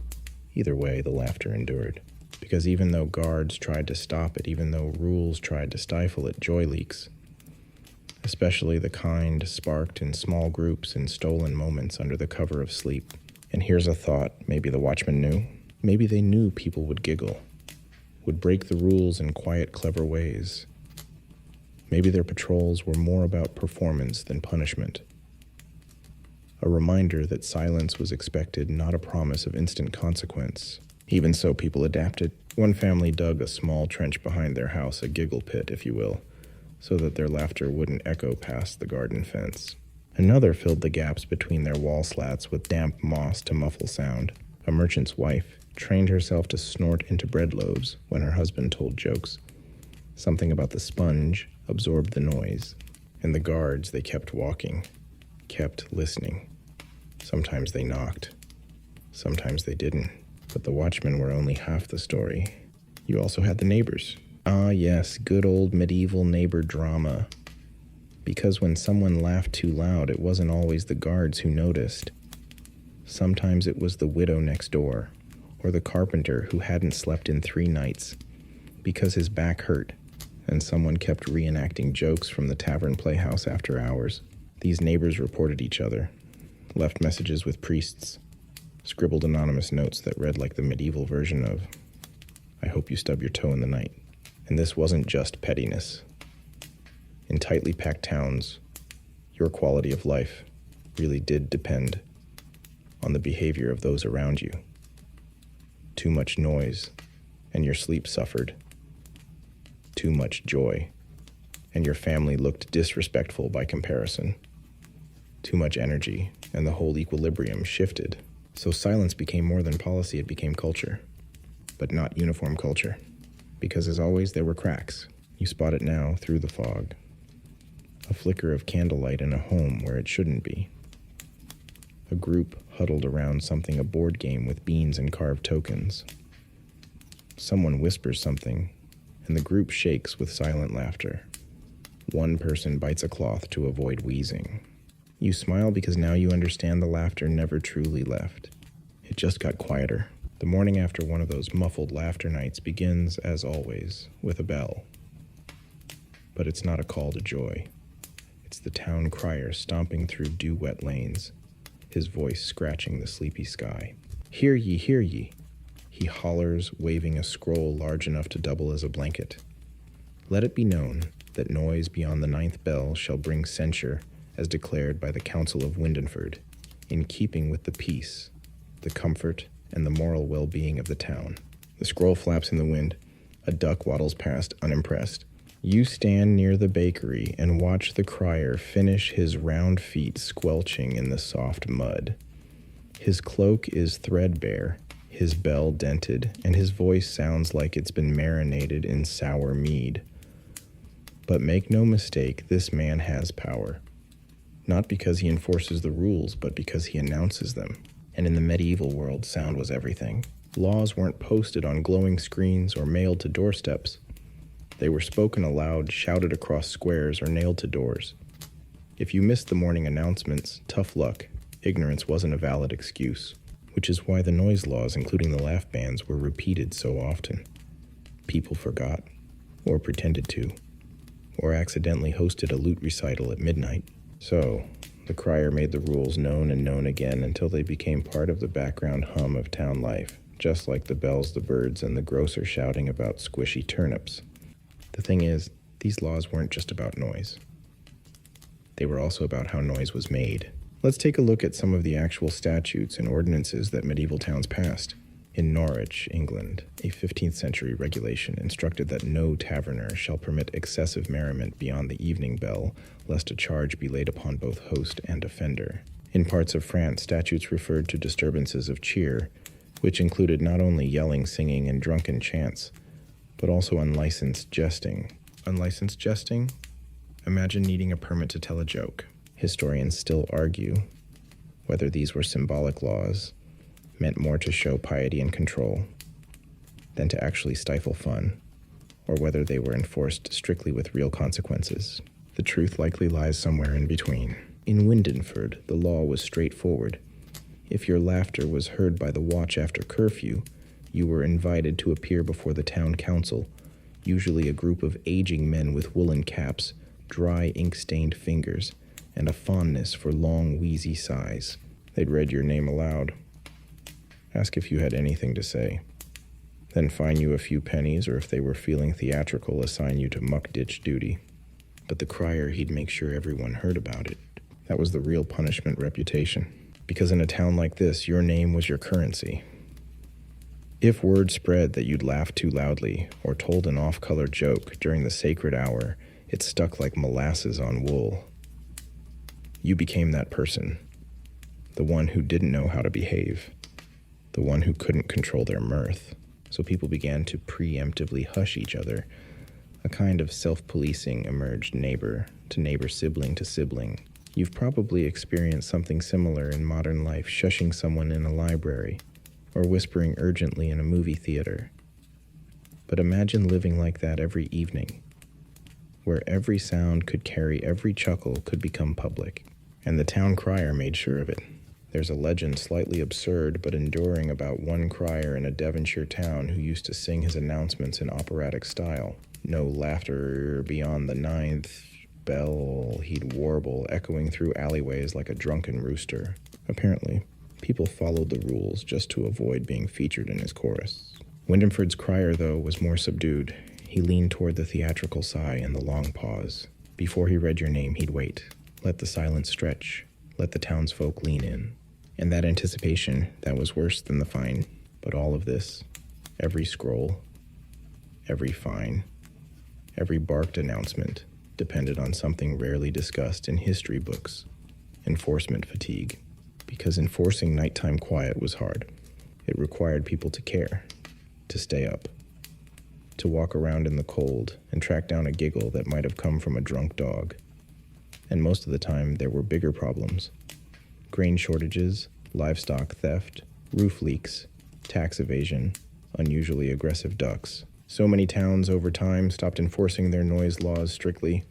Either way, the laughter endured. Because even though guards tried to stop it, even though rules tried to stifle it, joy leaks. Especially the kind sparked in small groups in stolen moments under the cover of sleep. And here's a thought: maybe the watchmen knew. Maybe they knew people would giggle, would break the rules in quiet, clever ways. Maybe their patrols were more about performance than punishment. A reminder that silence was expected, not a promise of instant consequence. Even so, people adapted. One family dug a small trench behind their house, a giggle pit, if you will, so that their laughter wouldn't echo past the garden fence. Another filled the gaps between their wall slats with damp moss to muffle sound. A merchant's wife trained herself to snort into bread loaves when her husband told jokes. Something about the sponge absorbed the noise. And the guards, they kept walking, kept listening. Sometimes they knocked. Sometimes they didn't. But the watchmen were only half the story. You also had the neighbors. Ah, yes, good old medieval neighbor drama. Because when someone laughed too loud, it wasn't always the guards who noticed. Sometimes it was the widow next door, or the carpenter who hadn't slept in 3 nights because his back hurt, and someone kept reenacting jokes from the tavern playhouse after hours. These neighbors reported each other, left messages with priests, scribbled anonymous notes that read like the medieval version of, "I hope you stub your toe in the night." And this wasn't just pettiness. In tightly packed towns, your quality of life really did depend on the behavior of those around you. Too much noise, and your sleep suffered. Too much joy, and your family looked disrespectful by comparison. Too much energy, and the whole equilibrium shifted. So silence became more than policy, it became culture. But not uniform culture. Because as always, there were cracks. You spot it now through the fog. A flicker of candlelight in a home where it shouldn't be. A group huddled around something, a board game with beans and carved tokens. Someone whispers something, and the group shakes with silent laughter. One person bites a cloth to avoid wheezing. You smile because now you understand the laughter never truly left. It just got quieter. The morning after one of those muffled laughter nights begins, as always, with a bell. But it's not a call to joy. It's the town crier stomping through dew-wet lanes, his voice scratching the sleepy sky. Hear ye, hear ye! He hollers, waving a scroll large enough to double as a blanket. Let it be known that noise beyond the 9th bell shall bring censure, as declared by the Council of Windenford, in keeping with the peace, the comfort, and the moral well-being of the town. The scroll flaps in the wind. A duck waddles past, unimpressed. You stand near the bakery and watch the crier finish his round feet squelching in the soft mud. His cloak is threadbare, his bell dented, and his voice sounds like it's been marinated in sour mead. But make no mistake, this man has power. Not because he enforces the rules, but because he announces them. And in the medieval world, sound was everything. Laws weren't posted on glowing screens or mailed to doorsteps. They were spoken aloud, shouted across squares, or nailed to doors. If you missed the morning announcements, tough luck. Ignorance wasn't a valid excuse, which is why the noise laws, including the laugh bans, were repeated so often. People forgot, or pretended to, or accidentally hosted a lute recital at midnight. So, the crier made the rules known and known again until they became part of the background hum of town life, just like the bells, the birds, and the grocer shouting about squishy turnips. The thing is, these laws weren't just about noise. They were also about how noise was made. Let's take a look at some of the actual statutes and ordinances that medieval towns passed. In Norwich, England, a 15th century regulation instructed that no taverner shall permit excessive merriment beyond the evening bell, lest a charge be laid upon both host and offender. In parts of France, statutes referred to disturbances of cheer, which included not only yelling, singing, and drunken chants, but also unlicensed jesting. Unlicensed jesting? Imagine needing a permit to tell a joke. Historians still argue whether these were symbolic laws, meant more to show piety and control than to actually stifle fun, or whether they were enforced strictly with real consequences. The truth likely lies somewhere in between. In Windenford, the law was straightforward. If your laughter was heard by the watch after curfew, you were invited to appear before the town council, usually a group of aging men with woolen caps, dry ink-stained fingers, and a fondness for long, wheezy sighs. They'd read your name aloud, ask if you had anything to say, then fine you a few pennies, or if they were feeling theatrical, assign you to muck-ditch duty. But the crier, he'd make sure everyone heard about it. That was the real punishment reputation. Because in a town like this, your name was your currency. If word spread that you'd laughed too loudly or told an off-color joke during the sacred hour, it stuck like molasses on wool. You became that person, the one who didn't know how to behave, the one who couldn't control their mirth. So people began to preemptively hush each other. A kind of self-policing emerged, neighbor to neighbor, sibling to sibling. You've probably experienced something similar in modern life, shushing someone in a library or whispering urgently in a movie theater. But imagine living like that every evening, where every sound could carry, every chuckle could become public. And the town crier made sure of it. There's a legend slightly absurd but enduring about one crier in a Devonshire town who used to sing his announcements in operatic style. No laughter beyond the 9th bell, he'd warble, echoing through alleyways like a drunken rooster. Apparently, people followed the rules just to avoid being featured in his chorus. Windenford's crier, though, was more subdued. He leaned toward the theatrical sigh and the long pause. Before he read your name, he'd wait. Let the silence stretch. Let the townsfolk lean in. And that anticipation, that was worse than the fine. But all of this, every scroll, every fine, every barked announcement, depended on something rarely discussed in history books: enforcement fatigue. Because enforcing nighttime quiet was hard. It required people to care, to stay up, to walk around in the cold and track down a giggle that might have come from a drunk dog. And most of the time, there were bigger problems: grain shortages, livestock theft, roof leaks, tax evasion, unusually aggressive ducks. So many towns over time stopped enforcing their noise laws strictly.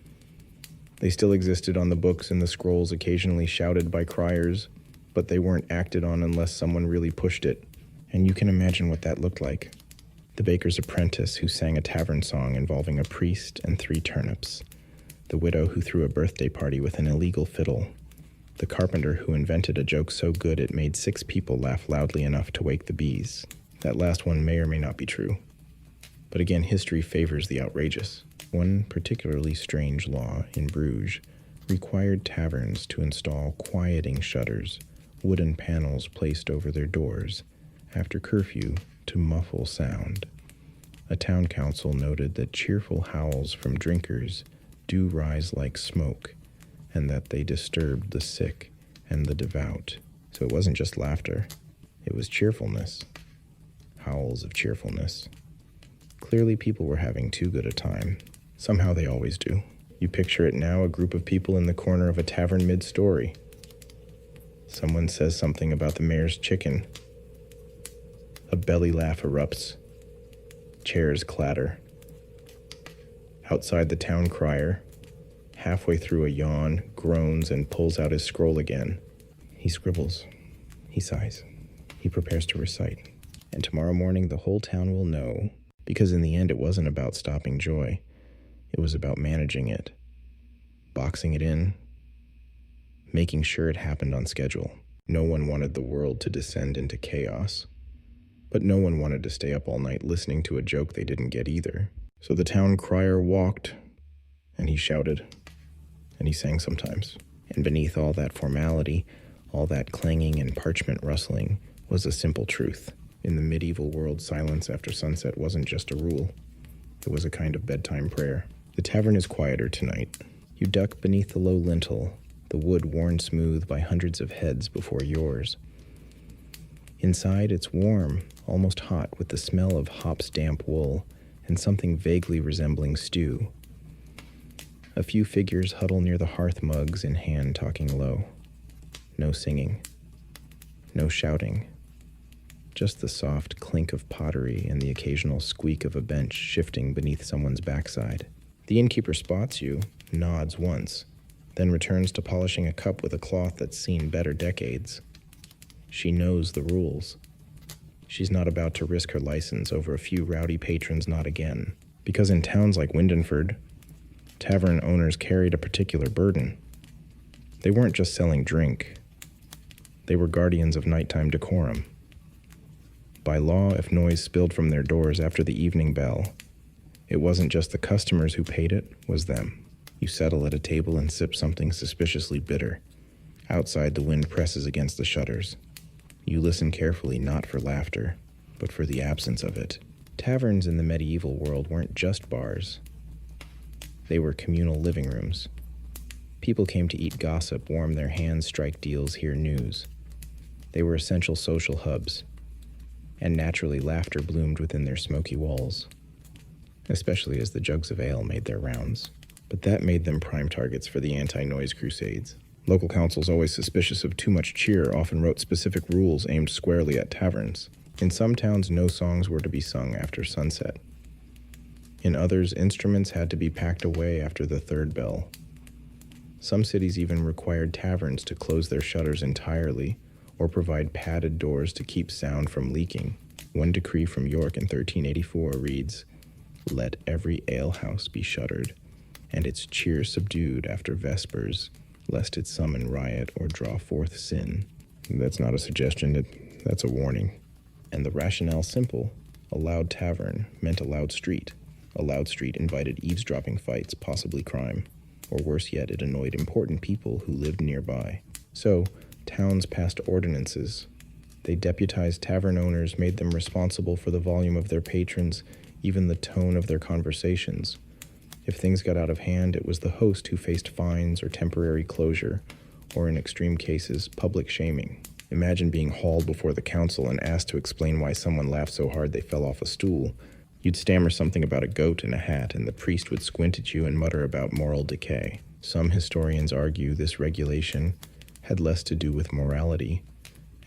They still existed on the books and the scrolls, occasionally shouted by criers, but they weren't acted on unless someone really pushed it. And you can imagine what that looked like. The baker's apprentice who sang a tavern song involving a priest and 3 turnips. The widow who threw a birthday party with an illegal fiddle. The carpenter who invented a joke so good it made 6 people laugh loudly enough to wake the bees. That last one may or may not be true. But again, history favors the outrageous. One particularly strange law in Bruges required taverns to install quieting shutters, wooden panels placed over their doors, after curfew to muffle sound. A town council noted that cheerful howls from drinkers do rise like smoke, and that they disturbed the sick and the devout. So it wasn't just laughter, it was cheerfulness. Howls of cheerfulness. Clearly people were having too good a time. Somehow they always do. You picture it now, a group of people in the corner of a tavern mid-story. Someone says something about the mayor's chicken. A belly laugh erupts. Chairs clatter. Outside, the town crier, halfway through a yawn, groans and pulls out his scroll again. He scribbles. He sighs. He prepares to recite. And tomorrow morning the whole town will know, because in the end it wasn't about stopping joy. It was about managing it, boxing it in, making sure it happened on schedule. No one wanted the world to descend into chaos, but no one wanted to stay up all night listening to a joke they didn't get either. So the town crier walked, and he shouted, and he sang sometimes. And beneath all that formality, all that clanging and parchment rustling, was a simple truth. In the medieval world, silence after sunset wasn't just a rule. It was a kind of bedtime prayer. The tavern is quieter tonight. You duck beneath the low lintel, the wood worn smooth by hundreds of heads before yours. Inside, it's warm, almost hot, with the smell of hops damp wool and something vaguely resembling stew. A few figures huddle near the hearth, mugs in hand, talking low. No singing. No shouting. Just the soft clink of pottery and the occasional squeak of a bench shifting beneath someone's backside. The innkeeper spots you, nods once, then returns to polishing a cup with a cloth that's seen better decades. She knows the rules. She's not about to risk her license over a few rowdy patrons not again. Because in towns like Windenford, tavern owners carried a particular burden. They weren't just selling drink. They were guardians of nighttime decorum. By law, if noise spilled from their doors after the evening bell, it wasn't just the customers who paid it, was them. You settle at a table and sip something suspiciously bitter. Outside, the wind presses against the shutters. You listen carefully, not for laughter, but for the absence of it. Taverns in the medieval world weren't just bars. They were communal living rooms. People came to eat gossip, warm their hands, strike deals, hear news. They were essential social hubs. And naturally laughter bloomed within their smoky walls, especially as the jugs of ale made their rounds. But that made them prime targets for the anti-noise crusades. Local councils, always suspicious of too much cheer, often wrote specific rules aimed squarely at taverns. In some towns, no songs were to be sung after sunset. In others, instruments had to be packed away after the 3rd bell. Some cities even required taverns to close their shutters entirely, or provide padded doors to keep sound from leaking. One decree from York in 1384 reads, "Let every alehouse be shuttered, and its cheer subdued after vespers, lest it summon riot or draw forth sin." That's not a suggestion, that's a warning. And the rationale simple: a loud tavern meant a loud street. A loud street invited eavesdropping fights, possibly crime. Or worse yet, it annoyed important people who lived nearby. So, towns passed ordinances. They deputized tavern owners, made them responsible for the volume of their patrons, even the tone of their conversations. If things got out of hand, it was the host who faced fines or temporary closure, or in extreme cases, public shaming. Imagine being hauled before the council and asked to explain why someone laughed so hard they fell off a stool. You'd stammer something about a goat in a hat, and the priest would squint at you and mutter about moral decay. Some historians argue this regulation had less to do with morality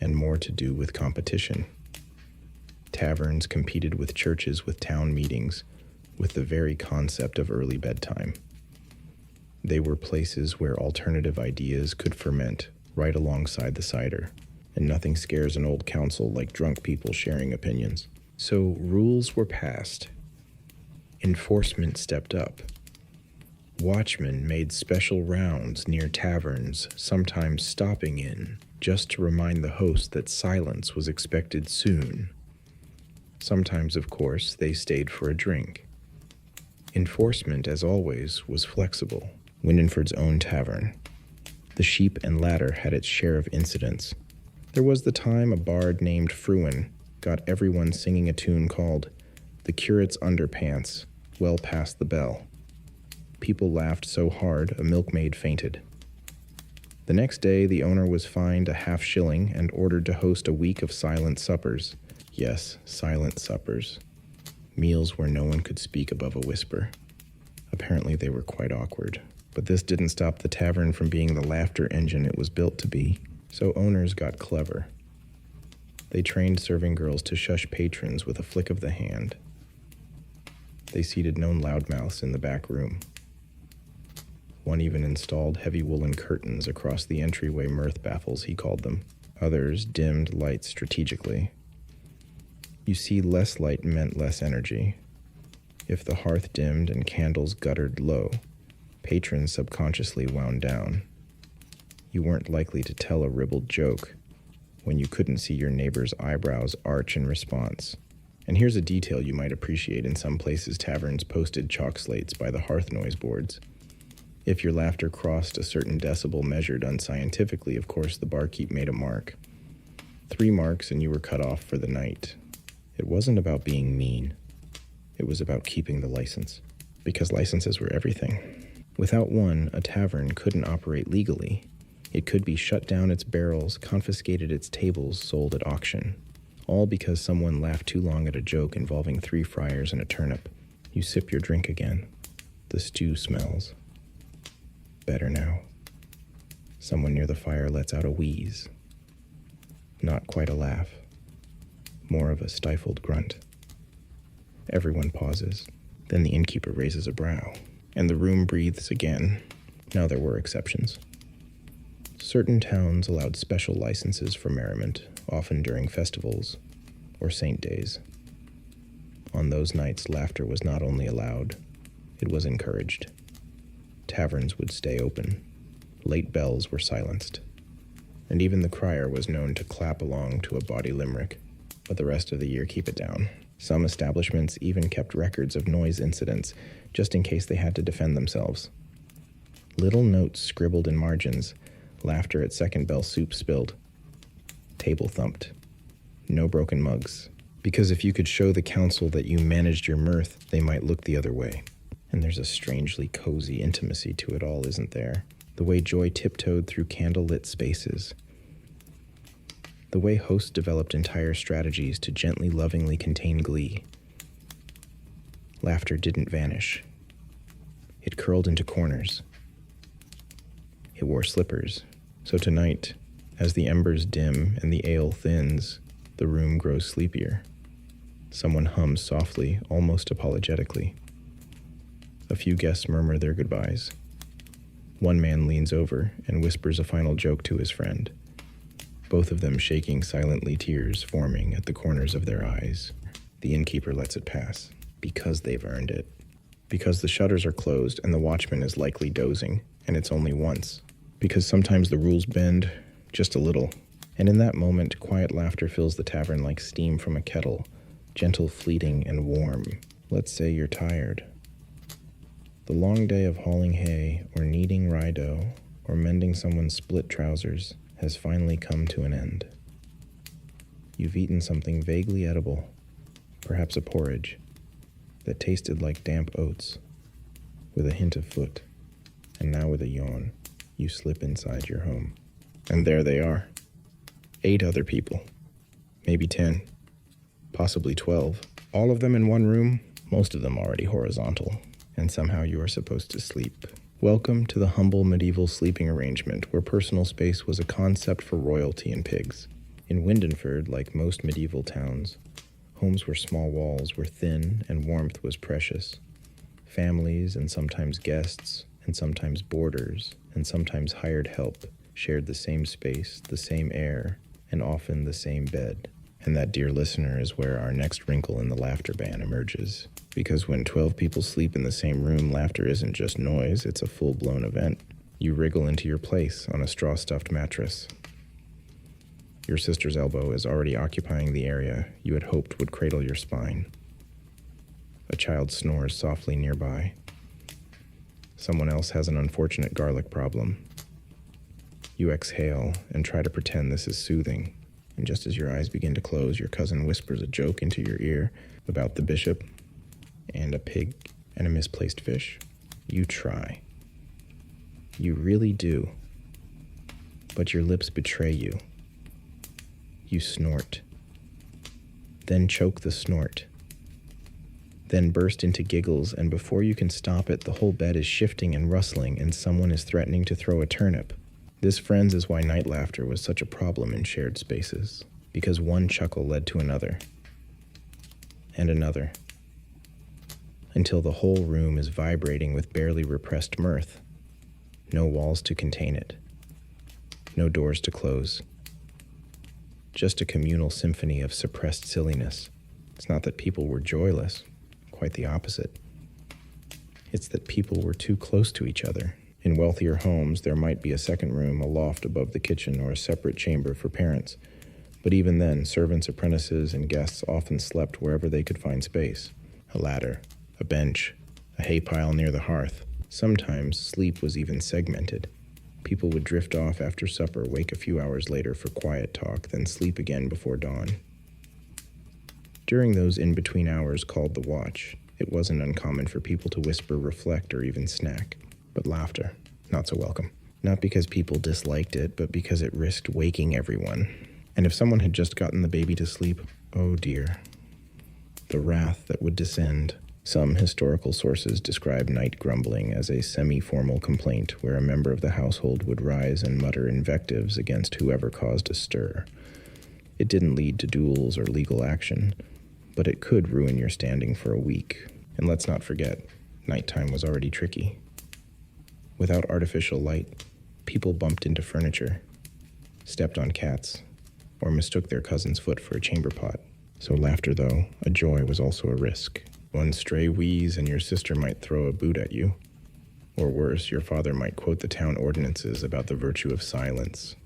and more to do with competition. Taverns competed with churches with town meetings, with the very concept of early bedtime. They were places where alternative ideas could ferment right alongside the cider, and nothing scares an old council like drunk people sharing opinions. So rules were passed. Enforcement stepped up. Watchmen made special rounds near taverns, sometimes stopping in, just to remind the host that silence was expected soon. Sometimes, of course, they stayed for a drink. Enforcement, as always, was flexible. Windenford's own tavern. The Sheep and Ladder had its share of incidents. There was the time a bard named Fruin got everyone singing a tune called "The Curate's Underpants" well past the bell. People laughed so hard a milkmaid fainted. The next day, the owner was fined a half-shilling and ordered to host a week of silent suppers. Yes, silent suppers. Meals where no one could speak above a whisper. Apparently they were quite awkward. But this didn't stop the tavern from being the laughter engine it was built to be. So owners got clever. They trained serving girls to shush patrons with a flick of the hand. They seated known loudmouths in the back room. One even installed heavy woolen curtains across the entryway mirth baffles, he called them. Others dimmed lights strategically. You see, less light meant less energy. If the hearth dimmed and candles guttered low, patrons subconsciously wound down. You weren't likely to tell a ribald joke when you couldn't see your neighbor's eyebrows arch in response. And here's a detail you might appreciate. In some places, taverns posted chalk slates by the hearth noise boards. If your laughter crossed a certain decibel measured unscientifically, of course, the barkeep made a mark. 3 marks and you were cut off for the night. It wasn't about being mean. It was about keeping the license, because licenses were everything. Without one, a tavern couldn't operate legally. It could be shut down its barrels, confiscated its tables, sold at auction. All because someone laughed too long at a joke involving 3 friars and a turnip. You sip your drink again. The stew smells. Better now. Someone near the fire lets out a wheeze. Not quite a laugh. More of a stifled grunt. Everyone pauses. Then the innkeeper raises a brow, and the room breathes again. Now there were exceptions. Certain towns allowed special licenses for merriment, often during festivals or saint days. On those nights, laughter was not only allowed, it was encouraged. Taverns would stay open. Late bells were silenced. And even the crier was known to clap along to a bawdy limerick, but the rest of the year keep it down. Some establishments even kept records of noise incidents, just in case they had to defend themselves. Little notes scribbled in margins, laughter at second bell soup spilled, table thumped, no broken mugs, because if you could show the council that you managed your mirth, they might look the other way. And there's a strangely cozy intimacy to it all, isn't there? The way joy tiptoed through candle-lit spaces. The way hosts developed entire strategies to gently, lovingly contain glee. Laughter didn't vanish. It curled into corners. It wore slippers. So tonight, as the embers dim and the ale thins, the room grows sleepier. Someone hums softly, almost apologetically. A few guests murmur their goodbyes. One man leans over and whispers a final joke to his friend, both of them shaking silently, tears forming at the corners of their eyes. The innkeeper lets it pass, because they've earned it. Because the shutters are closed and the watchman is likely dozing, and it's only once. Because sometimes the rules bend, just a little. And in that moment, quiet laughter fills the tavern like steam from a kettle, gentle, fleeting, and warm. Let's say you're tired. The long day of hauling hay, or kneading rye dough, or mending someone's split trousers has finally come to an end. You've eaten something vaguely edible, perhaps a porridge, that tasted like damp oats, with a hint of foot, and now with a yawn, you slip inside your home. And there they are. 8 other people, maybe 10, possibly 12, all of them in one room, most of them already horizontal, and somehow you are supposed to sleep. Welcome to the humble medieval sleeping arrangement where personal space was a concept for royalty and pigs. In Windenford, like most medieval towns, Homes where small walls were thin and warmth was precious. Families and sometimes guests and sometimes boarders and sometimes hired help shared the same space, the same air, and often the same bed. And that, dear listener, is where our next wrinkle in the laughter ban emerges. Because when 12 people sleep in the same room, laughter isn't just noise, it's a full-blown event. You wriggle into your place on a straw-stuffed mattress. Your sister's elbow is already occupying the area you had hoped would cradle your spine. A child snores softly nearby. Someone else has an unfortunate garlic problem. You exhale and try to pretend this is soothing, and just as your eyes begin to close, your cousin whispers a joke into your ear about the bishop and a pig and a misplaced fish. You try. You really do. But your lips betray you. You snort. Then choke the snort. Then burst into giggles, and before you can stop it, the whole bed is shifting and rustling, and someone is threatening to throw a turnip. This, friends, is why night laughter was such a problem in shared spaces, because one chuckle led to another, and another, until the whole room is vibrating with barely repressed mirth. No walls to contain it, no doors to close. Just a communal symphony of suppressed silliness. It's not that people were joyless, quite the opposite. It's that people were too close to each other. In wealthier homes, there might be a second room, a loft above the kitchen, or a separate chamber for parents. But even then, servants, apprentices, and guests often slept wherever they could find space. A ladder, a bench, a hay pile near the hearth. Sometimes sleep was even segmented. People would drift off after supper, wake a few hours later for quiet talk, then sleep again before dawn. During those in-between hours called the watch, it wasn't uncommon for people to whisper, reflect, or even snack. But laughter, not so welcome. Not because people disliked it, but because it risked waking everyone. And if someone had just gotten the baby to sleep, oh dear, the wrath that would descend. Some historical sources describe night grumbling as a semi-formal complaint where a member of the household would rise and mutter invectives against whoever caused a stir. It didn't lead to duels or legal action, but it could ruin your standing for a week. And let's not forget, nighttime was already tricky. Without artificial light, people bumped into furniture, stepped on cats, or mistook their cousin's foot for a chamber pot. So laughter, though a joy, was also a risk. One stray wheeze and your sister might throw a boot at you. Or worse, your father might quote the town ordinances about the virtue of silence.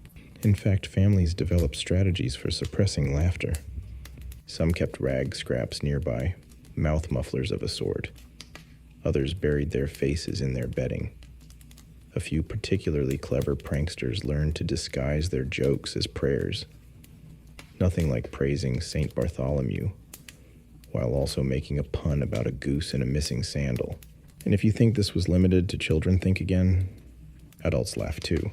In fact, families developed strategies for suppressing laughter. Some kept rag scraps nearby, mouth mufflers of a sort. Others buried their faces in their bedding. A few particularly clever pranksters learned to disguise their jokes as prayers. Nothing like praising Saint Bartholomew, while also making a pun about a goose and a missing sandal. And if you think this was limited to children, think again. Adults laughed too.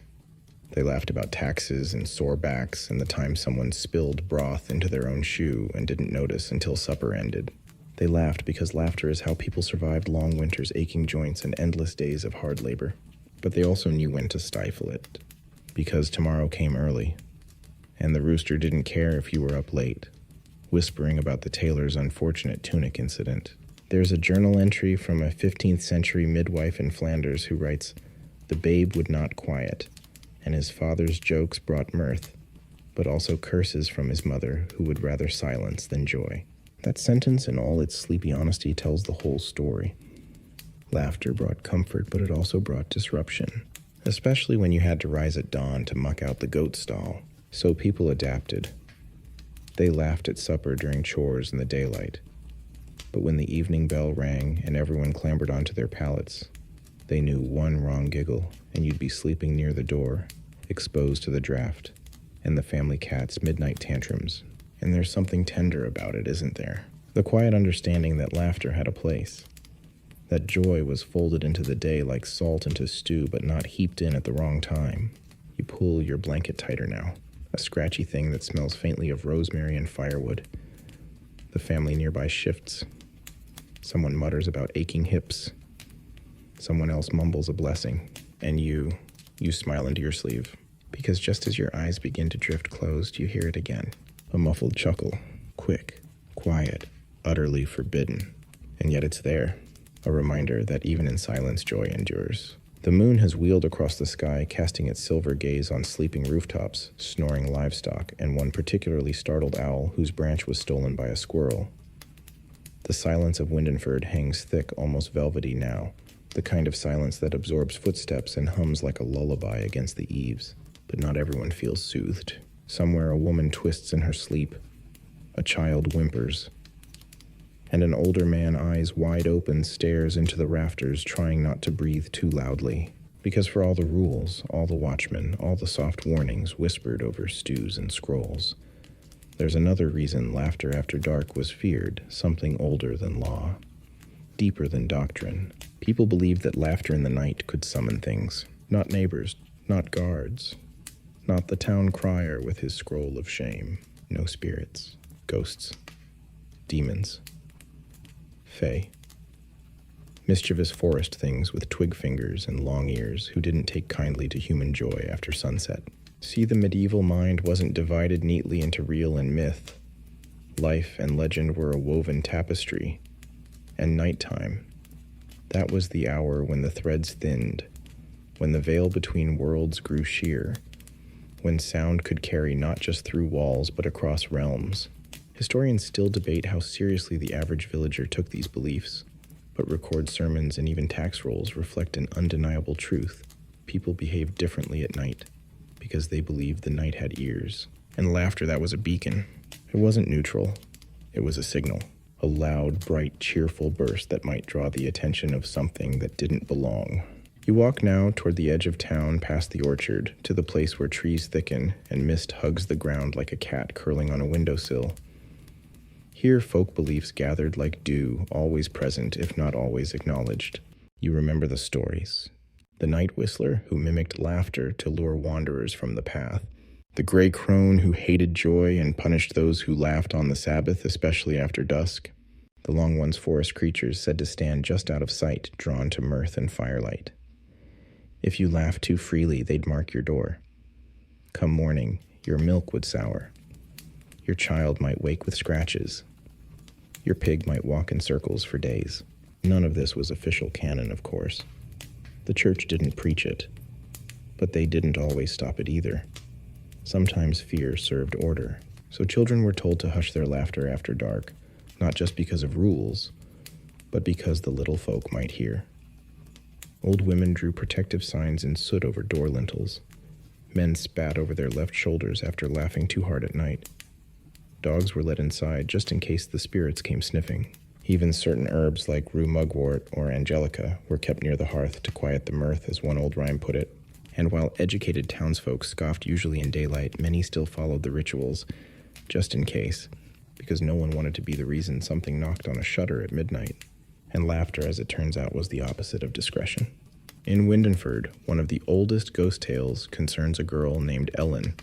They laughed about taxes and sore backs and the time someone spilled broth into their own shoe and didn't notice until supper ended. They laughed because laughter is how people survived long winters, aching joints, and endless days of hard labor. But they also knew when to stifle it, because tomorrow came early, and the rooster didn't care if you were up late, whispering about the tailor's unfortunate tunic incident. There's a journal entry from a 15th century midwife in Flanders who writes, "The babe would not quiet, and his father's jokes brought mirth, but also curses from his mother, who would rather silence than joy." That sentence in all its sleepy honesty tells the whole story. Laughter brought comfort, but it also brought disruption, especially when you had to rise at dawn to muck out the goat stall. So people adapted. They laughed at supper during chores in the daylight. But when the evening bell rang and everyone clambered onto their pallets, they knew one wrong giggle and you'd be sleeping near the door, exposed to the draft, and the family cat's midnight tantrums. And there's something tender about it, isn't there? The quiet understanding that laughter had a place. That joy was folded into the day like salt into stew, but not heaped in at the wrong time. You pull your blanket tighter now, a scratchy thing that smells faintly of rosemary and firewood. The family nearby shifts. Someone mutters about aching hips. Someone else mumbles a blessing. And you smile into your sleeve. Because just as your eyes begin to drift closed, you hear it again. A muffled chuckle. Quick, quiet, utterly forbidden. And yet it's there, a reminder that even in silence joy endures. The moon has wheeled across the sky, casting its silver gaze on sleeping rooftops, snoring livestock, and one particularly startled owl whose branch was stolen by a squirrel. The silence of Windenford hangs thick, almost velvety now, the kind of silence that absorbs footsteps and hums like a lullaby against the eaves. But not everyone feels soothed. Somewhere a woman twists in her sleep, a child whimpers, and an older man, eyes wide open, stares into the rafters, trying not to breathe too loudly. Because for all the rules, all the watchmen, all the soft warnings whispered over stews and scrolls, there's another reason laughter after dark was feared, something older than law, deeper than doctrine. People believed that laughter in the night could summon things, not neighbors, not guards, not the town crier with his scroll of shame. No spirits, ghosts, demons, fae. Mischievous forest things with twig fingers and long ears who didn't take kindly to human joy after sunset. See, the medieval mind wasn't divided neatly into real and myth. Life and legend were a woven tapestry. And nighttime, that was the hour when the threads thinned, when the veil between worlds grew sheer, when sound could carry not just through walls but across realms. Historians still debate how seriously the average villager took these beliefs, but record sermons and even tax rolls reflect an undeniable truth. People behaved differently at night because they believed the night had ears. And laughter, that was a beacon. It wasn't neutral. It was a signal. A loud, bright, cheerful burst that might draw the attention of something that didn't belong. You walk now toward the edge of town, past the orchard, to the place where trees thicken and mist hugs the ground like a cat curling on a windowsill. Here folk beliefs gathered like dew, always present if not always acknowledged. You remember the stories. The night whistler who mimicked laughter to lure wanderers from the path. The gray crone who hated joy and punished those who laughed on the Sabbath, especially after dusk. The Long One's forest creatures said to stand just out of sight, drawn to mirth and firelight. If you laughed too freely, they'd mark your door. Come morning, your milk would sour. Your child might wake with scratches. Your pig might walk in circles for days. None of this was official canon, of course. The church didn't preach it, but they didn't always stop it either. Sometimes fear served order, so children were told to hush their laughter after dark, not just because of rules, but because the little folk might hear. Old women drew protective signs in soot over door lintels. Men spat over their left shoulders after laughing too hard at night. Dogs were let inside just in case the spirits came sniffing. Even certain herbs like rue mugwort or angelica were kept near the hearth to quiet the mirth, as one old rhyme put it. And while educated townsfolk scoffed usually in daylight, many still followed the rituals, just in case, because no one wanted to be the reason something knocked on a shutter at midnight. And laughter, as it turns out, was the opposite of discretion. In Windenford, one of the oldest ghost tales concerns a girl named Ellen,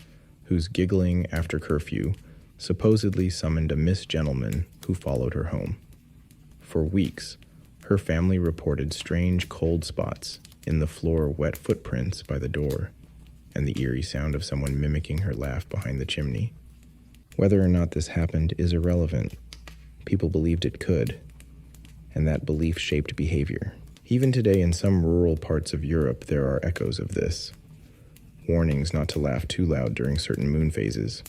whose giggling after curfew supposedly summoned a Miss Gentleman who followed her home. For weeks, her family reported strange cold spots in the floor, wet footprints by the door, and the eerie sound of someone mimicking her laugh behind the chimney. Whether or not this happened is irrelevant. People believed it could, and that belief shaped behavior. Even today, in some rural parts of Europe, there are echoes of this. Warnings not to laugh too loud during certain moon phases.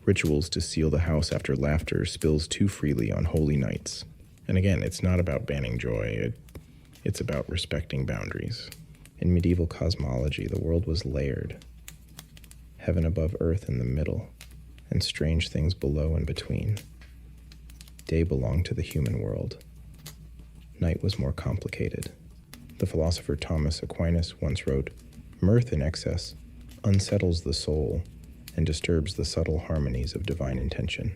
Rituals to seal the house after laughter spills too freely on holy nights. And again, it's not about banning joy, it's about respecting boundaries. In medieval cosmology, the world was layered. Heaven above earth in the middle, and strange things below and between. Day belonged to the human world. Night was more complicated. The philosopher Thomas Aquinas once wrote, "Mirth in excess unsettles the soul and disturbs the subtle harmonies of divine intention."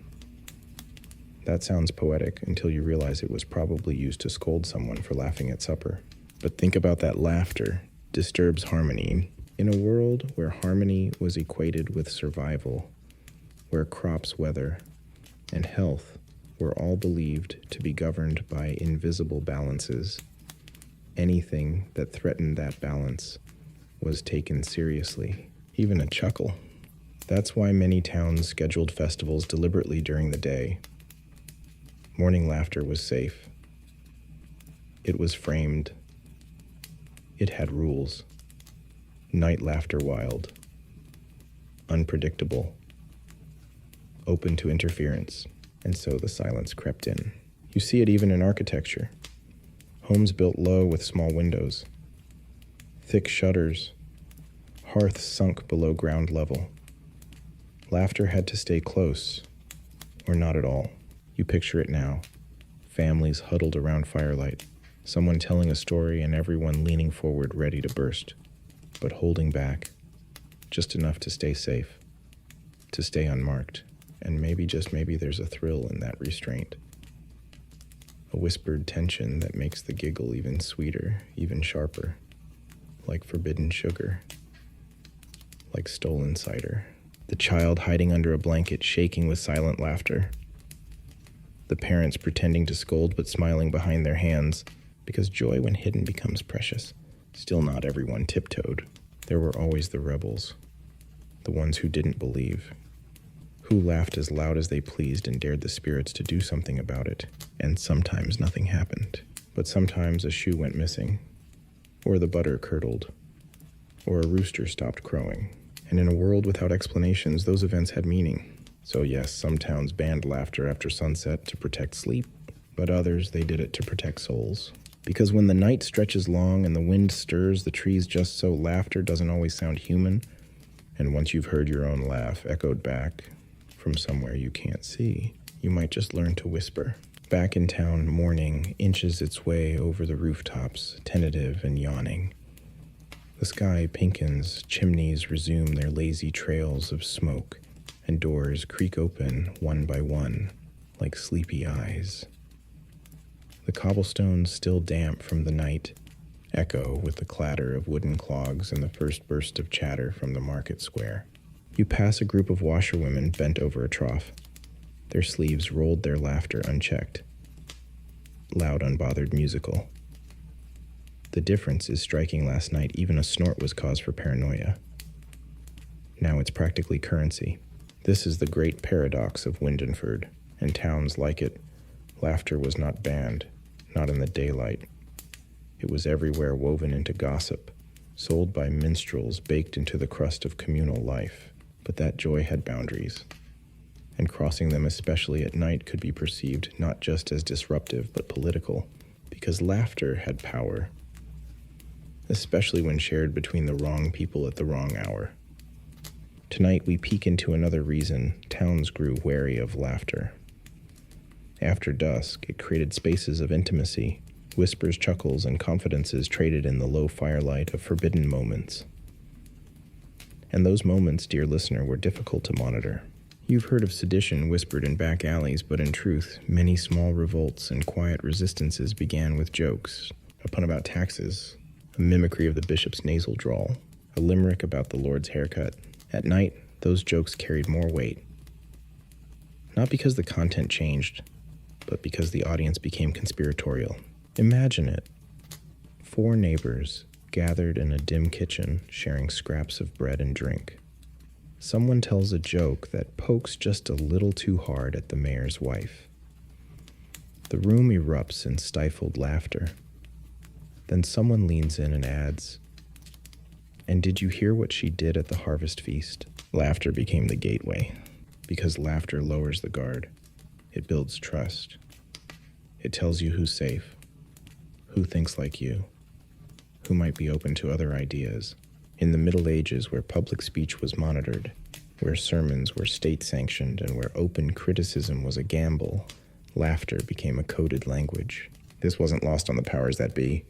That sounds poetic until you realize it was probably used to scold someone for laughing at supper. But think about that laughter disturbs harmony. In a world where harmony was equated with survival, where crops weather and health were all believed to be governed by invisible balances, anything that threatened that balance was taken seriously, even a chuckle. That's why many towns scheduled festivals deliberately during the day. Morning laughter was safe. It was framed. It had rules. Night laughter wild. Unpredictable. Open to interference. And so the silence crept in. You see it even in architecture. Homes built low with small windows. Thick shutters. Hearths sunk below ground level. Laughter had to stay close, or not at all. You picture it now. Families huddled around firelight. Someone telling a story and everyone leaning forward ready to burst, but holding back, just enough to stay safe, to stay unmarked. And maybe, just maybe, there's a thrill in that restraint. A whispered tension that makes the giggle even sweeter, even sharper, like forbidden sugar, like stolen cider. The child hiding under a blanket, shaking with silent laughter. The parents pretending to scold but smiling behind their hands, because joy when hidden becomes precious. Still not everyone tiptoed. There were always the rebels, the ones who didn't believe, who laughed as loud as they pleased and dared the spirits to do something about it. And sometimes nothing happened. But sometimes a shoe went missing, or the butter curdled, or a rooster stopped crowing. And in a world without explanations, those events had meaning. So yes, some towns banned laughter after sunset to protect sleep, but others, they did it to protect souls. Because when the night stretches long and the wind stirs the trees just so, laughter doesn't always sound human. And once you've heard your own laugh echoed back from somewhere you can't see, you might just learn to whisper. Back in town, morning inches its way over the rooftops, tentative and yawning. The sky pinkens, chimneys resume their lazy trails of smoke, and doors creak open one by one, like sleepy eyes. The cobblestones, still damp from the night, echo with the clatter of wooden clogs and the first burst of chatter from the market square. You pass a group of washerwomen bent over a trough. Their sleeves rolled their laughter unchecked. Loud, unbothered, musical. The difference is striking. Last night, even a snort was cause for paranoia. Now it's practically currency. This is the great paradox of Windenford, and towns like it. Laughter was not banned, not in the daylight. It was everywhere, woven into gossip, sold by minstrels, baked into the crust of communal life. But that joy had boundaries, and crossing them, especially at night, could be perceived not just as disruptive, but political, because laughter had power, especially when shared between the wrong people at the wrong hour. Tonight, we peek into another reason towns grew wary of laughter. After dusk, it created spaces of intimacy, whispers, chuckles, and confidences traded in the low firelight of forbidden moments. And those moments, dear listener, were difficult to monitor. You've heard of sedition whispered in back alleys, but in truth, many small revolts and quiet resistances began with jokes, a pun about taxes, a mimicry of the bishop's nasal drawl, a limerick about the Lord's haircut. At night, those jokes carried more weight. Not because the content changed, but because the audience became conspiratorial. Imagine it. 4 neighbors gathered in a dim kitchen, sharing scraps of bread and drink. Someone tells a joke that pokes just a little too hard at the mayor's wife. The room erupts in stifled laughter. Then someone leans in and adds, "And did you hear what she did at the harvest feast?" Laughter became the gateway, because laughter lowers the guard. It builds trust. It tells you who's safe, who thinks like you, who might be open to other ideas. In the Middle Ages, where public speech was monitored, where sermons were state-sanctioned, and where open criticism was a gamble, laughter became a coded language. This wasn't lost on the powers that be.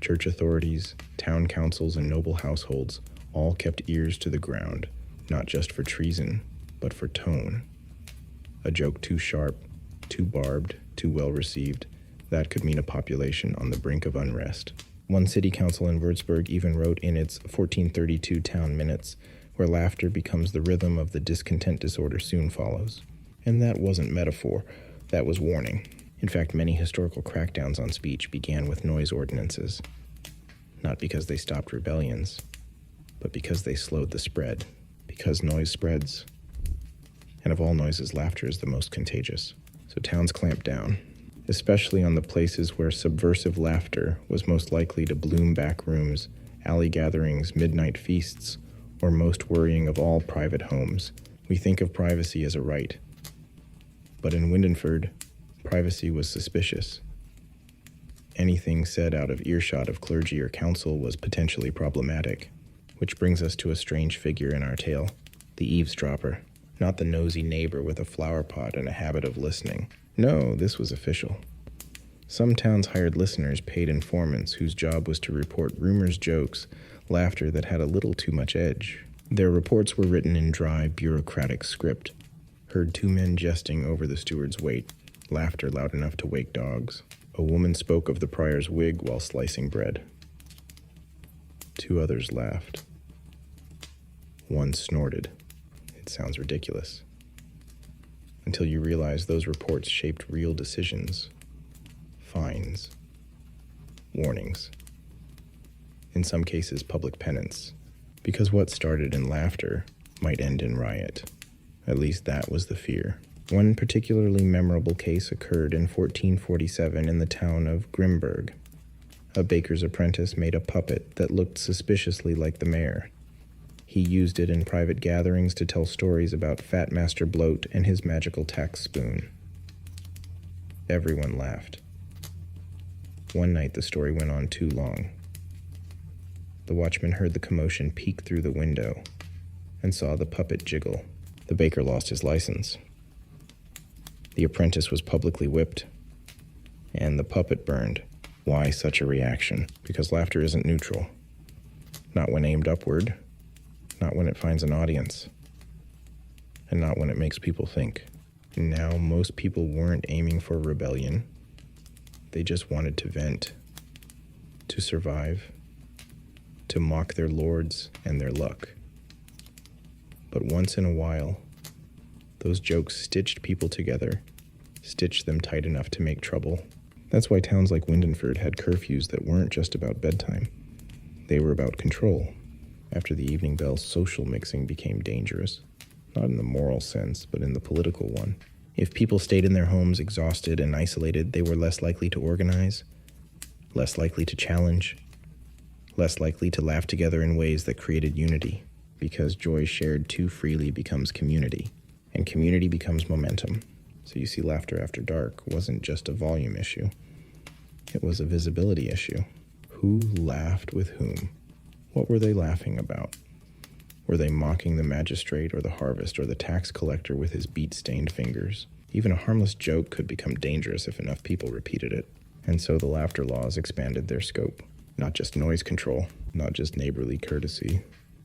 Church authorities, town councils, and noble households all kept ears to the ground, not just for treason, but for tone. A joke too sharp, too barbed, too well-received, that could mean a population on the brink of unrest. One city council in Würzburg even wrote in its 1432 town minutes, "Where laughter becomes the rhythm of the discontent, disorder soon follows." And that wasn't metaphor, that was warning. In fact, many historical crackdowns on speech began with noise ordinances, not because they stopped rebellions, but because they slowed the spread, because noise spreads. And of all noises, laughter is the most contagious. So towns clamped down. especially on the places where subversive laughter was most likely to bloom: back rooms, alley gatherings, midnight feasts, or most worrying of all, private homes. We think of privacy as a right. But in Windenford, privacy was suspicious. Anything said out of earshot of clergy or council was potentially problematic, which brings us to a strange figure in our tale, the eavesdropper, not the nosy neighbor with a flower pot and a habit of listening. No, this was official. Some towns hired listeners, paid informants, whose job was to report rumors, jokes, laughter that had a little too much edge. Their reports were written in dry, bureaucratic script. Heard two men jesting over the steward's weight, laughter loud enough to wake dogs. A woman spoke of the prior's wig while slicing bread. Two others laughed. One snorted. It sounds ridiculous. Until you realize those reports shaped real decisions. Fines. Warnings. In some cases, public penance. Because what started in laughter might end in riot. At least that was the fear. One particularly memorable case occurred in 1447 in the town of Grimberg. A baker's apprentice made a puppet that looked suspiciously like the mayor. He used it in private gatherings to tell stories about Fat Master Bloat and his magical tax spoon. Everyone laughed. One night the story went on too long. The watchman heard the commotion peek through the window and saw the puppet jiggle. The baker lost his license. The apprentice was publicly whipped, and the puppet burned. Why such a reaction? Because laughter isn't neutral. Not when aimed upward, not when it finds an audience, and not when it makes people think. Now, most people weren't aiming for rebellion. They just wanted to vent, to survive, to mock their lords and their luck. But once in a while, those jokes stitched people together, stitched them tight enough to make trouble. That's why towns like Windenford had curfews that weren't just about bedtime. They were about control. After the evening bell, social mixing became dangerous. Not in the moral sense, but in the political one. If people stayed in their homes exhausted and isolated, they were less likely to organize, less likely to challenge, less likely to laugh together in ways that created unity. Because joy shared too freely becomes community. And community becomes momentum. So you see, laughter after dark wasn't just a volume issue. It was a visibility issue. Who laughed with whom? What were they laughing about? Were they mocking the magistrate or the harvest or the tax collector with his beet-stained fingers? Even a harmless joke could become dangerous if enough people repeated it. And so the laughter laws expanded their scope. Not just noise control, not just neighborly courtesy,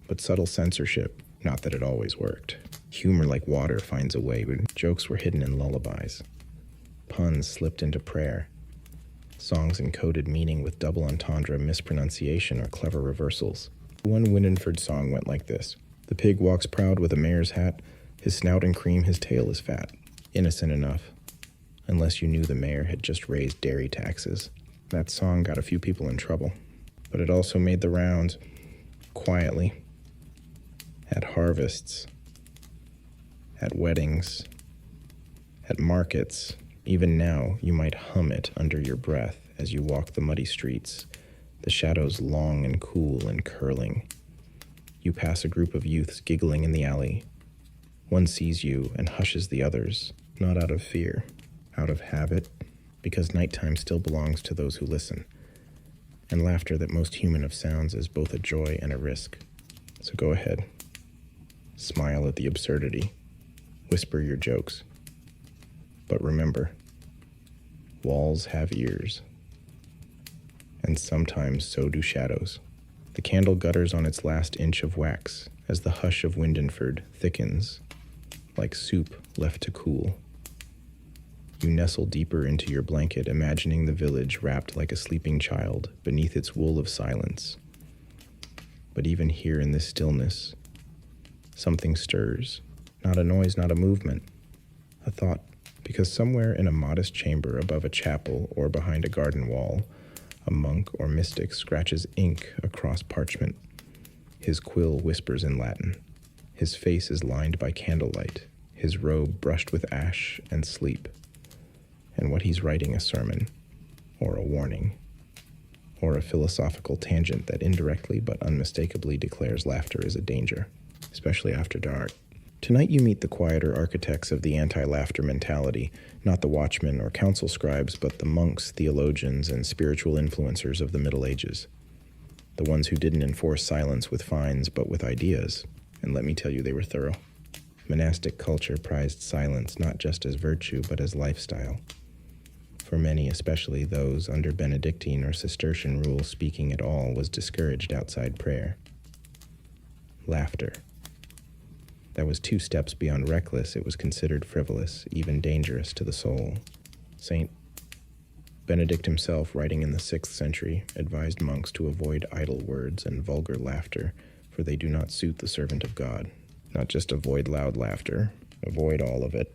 but subtle censorship. Not that it always worked. Humor like water finds a way, but jokes were hidden in lullabies. Puns slipped into prayer. Songs encoded meaning with double entendre, mispronunciation, or clever reversals. One Windenford song went like this. The pig walks proud with a mayor's hat. His snout and cream, his tail is fat. Innocent enough, unless you knew the mayor had just raised dairy taxes. That song got a few people in trouble, but it also made the rounds quietly. At harvests, at weddings, at markets. Even now, you might hum it under your breath as you walk the muddy streets, the shadows long and cool and curling. You pass a group of youths giggling in the alley. One sees you and hushes the others, not out of fear, out of habit, because nighttime still belongs to those who listen, and laughter that most human of sounds is both a joy and a risk. So go ahead. Smile at the absurdity. Whisper your jokes. But remember, walls have ears. And sometimes so do shadows. The candle gutters on its last inch of wax as the hush of Windenford thickens, like soup left to cool. You nestle deeper into your blanket, imagining the village wrapped like a sleeping child beneath its wool of silence. But even here in this stillness, something stirs. Not a noise, not a movement. A thought. Because somewhere in a modest chamber above a chapel or behind a garden wall, a monk or mystic scratches ink across parchment. His quill whispers in Latin. His face is lined by candlelight, his robe brushed with ash and sleep. and what he's writing a sermon, or a warning, or a philosophical tangent that indirectly but unmistakably declares laughter is a danger, especially after dark. Tonight you meet the quieter architects of the anti-laughter mentality, not the watchmen or council scribes, but the monks, theologians, and spiritual influencers of the Middle Ages. The ones who didn't enforce silence with fines, but with ideas, and let me tell you, they were thorough. Monastic culture prized silence not just as virtue, but as lifestyle. For many, especially those under Benedictine or Cistercian rule, speaking at all was discouraged outside prayer. Laughter. That was 2 steps beyond reckless. It was considered frivolous, even dangerous to the soul. Saint Benedict himself, writing in the 6th century, advised monks to avoid idle words and vulgar laughter, for they do not suit the servant of God. Not just avoid loud laughter, avoid all of it.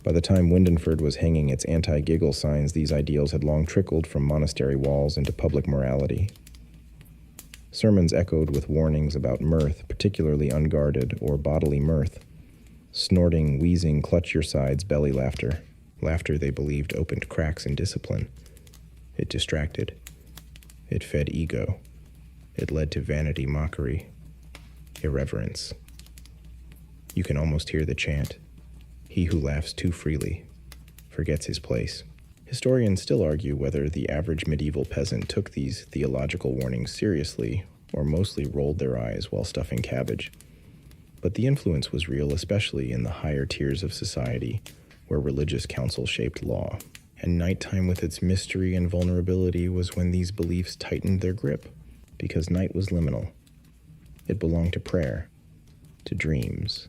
By the time Windenford was hanging its anti-giggle signs, these ideals had long trickled from monastery walls into public morality. Sermons echoed with warnings about mirth, particularly unguarded or bodily mirth. Snorting, wheezing, clutch-your-sides belly laughter. Laughter they believed opened cracks in discipline. It distracted. It fed ego. It led to vanity, mockery, irreverence. You can almost hear the chant. He who laughs too freely forgets his place. Historians still argue whether the average medieval peasant took these theological warnings seriously or mostly rolled their eyes while stuffing cabbage. But the influence was real, especially in the higher tiers of society where religious council shaped law. And nighttime with its mystery and vulnerability was when these beliefs tightened their grip, because night was liminal. It belonged to prayer, to dreams,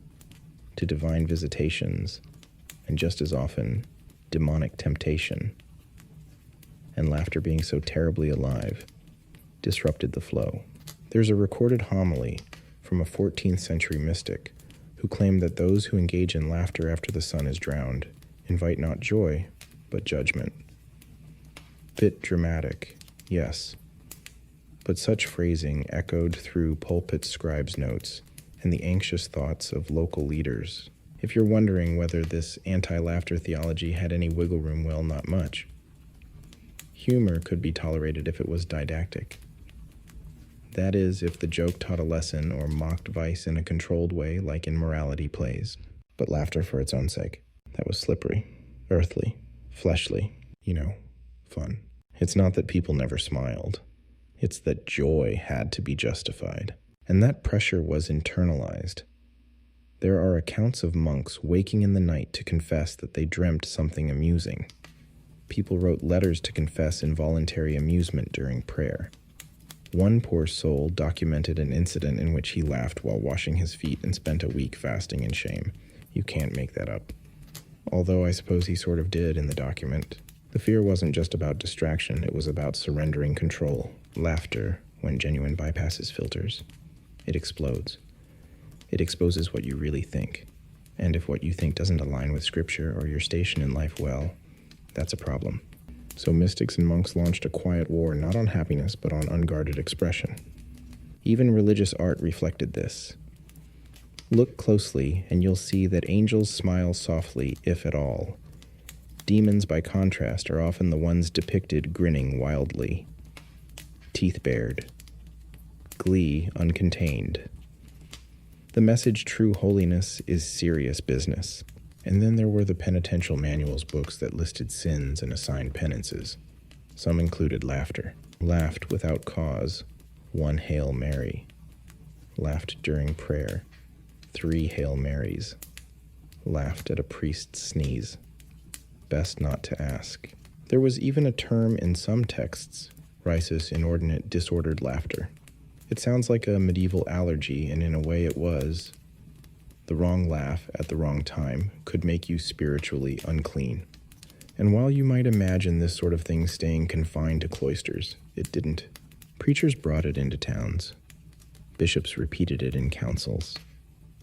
to divine visitations, and just as often, demonic temptation. And laughter, being so terribly alive, disrupted the flow. There's a recorded homily from a 14th century mystic who claimed that those who engage in laughter after the sun is drowned invite not joy, but judgment. Bit dramatic, yes, but such phrasing echoed through pulpit scribes' notes and the anxious thoughts of local leaders. If you're wondering whether this anti-laughter theology had any wiggle room, well, not much. Humor could be tolerated if it was didactic. That is, if the joke taught a lesson or mocked vice in a controlled way, like in morality plays. But laughter for its own sake. That was slippery, earthly, fleshly, fun. It's not that people never smiled. It's that joy had to be justified. And that pressure was internalized. There are accounts of monks waking in the night to confess that they dreamt something amusing. People wrote letters to confess involuntary amusement during prayer. One poor soul documented an incident in which he laughed while washing his feet and spent a week fasting in shame. You can't make that up. Although I suppose he sort of did in the document. The fear wasn't just about distraction, it was about surrendering control. Laughter, when genuine, bypasses filters. It explodes. It exposes what you really think. And if what you think doesn't align with scripture or your station in life, well, that's a problem. So mystics and monks launched a quiet war not on happiness, but on unguarded expression. Even religious art reflected this. Look closely, and you'll see that angels smile softly, if at all. Demons, by contrast, are often the ones depicted grinning wildly. Teeth bared. Glee uncontained. The message true holiness is serious business. And then there were the penitential manuals books that listed sins and assigned penances. Some included laughter. Laughed without cause, 1 Hail Mary. Laughed during prayer, 3 Hail Marys. Laughed at a priest's sneeze. Best not to ask. There was even a term in some texts, rhesus, inordinate, disordered laughter. It sounds like a medieval allergy, and in a way it was. The wrong laugh at the wrong time could make you spiritually unclean. And while you might imagine this sort of thing staying confined to cloisters, it didn't. Preachers brought it into towns. Bishops repeated it in councils.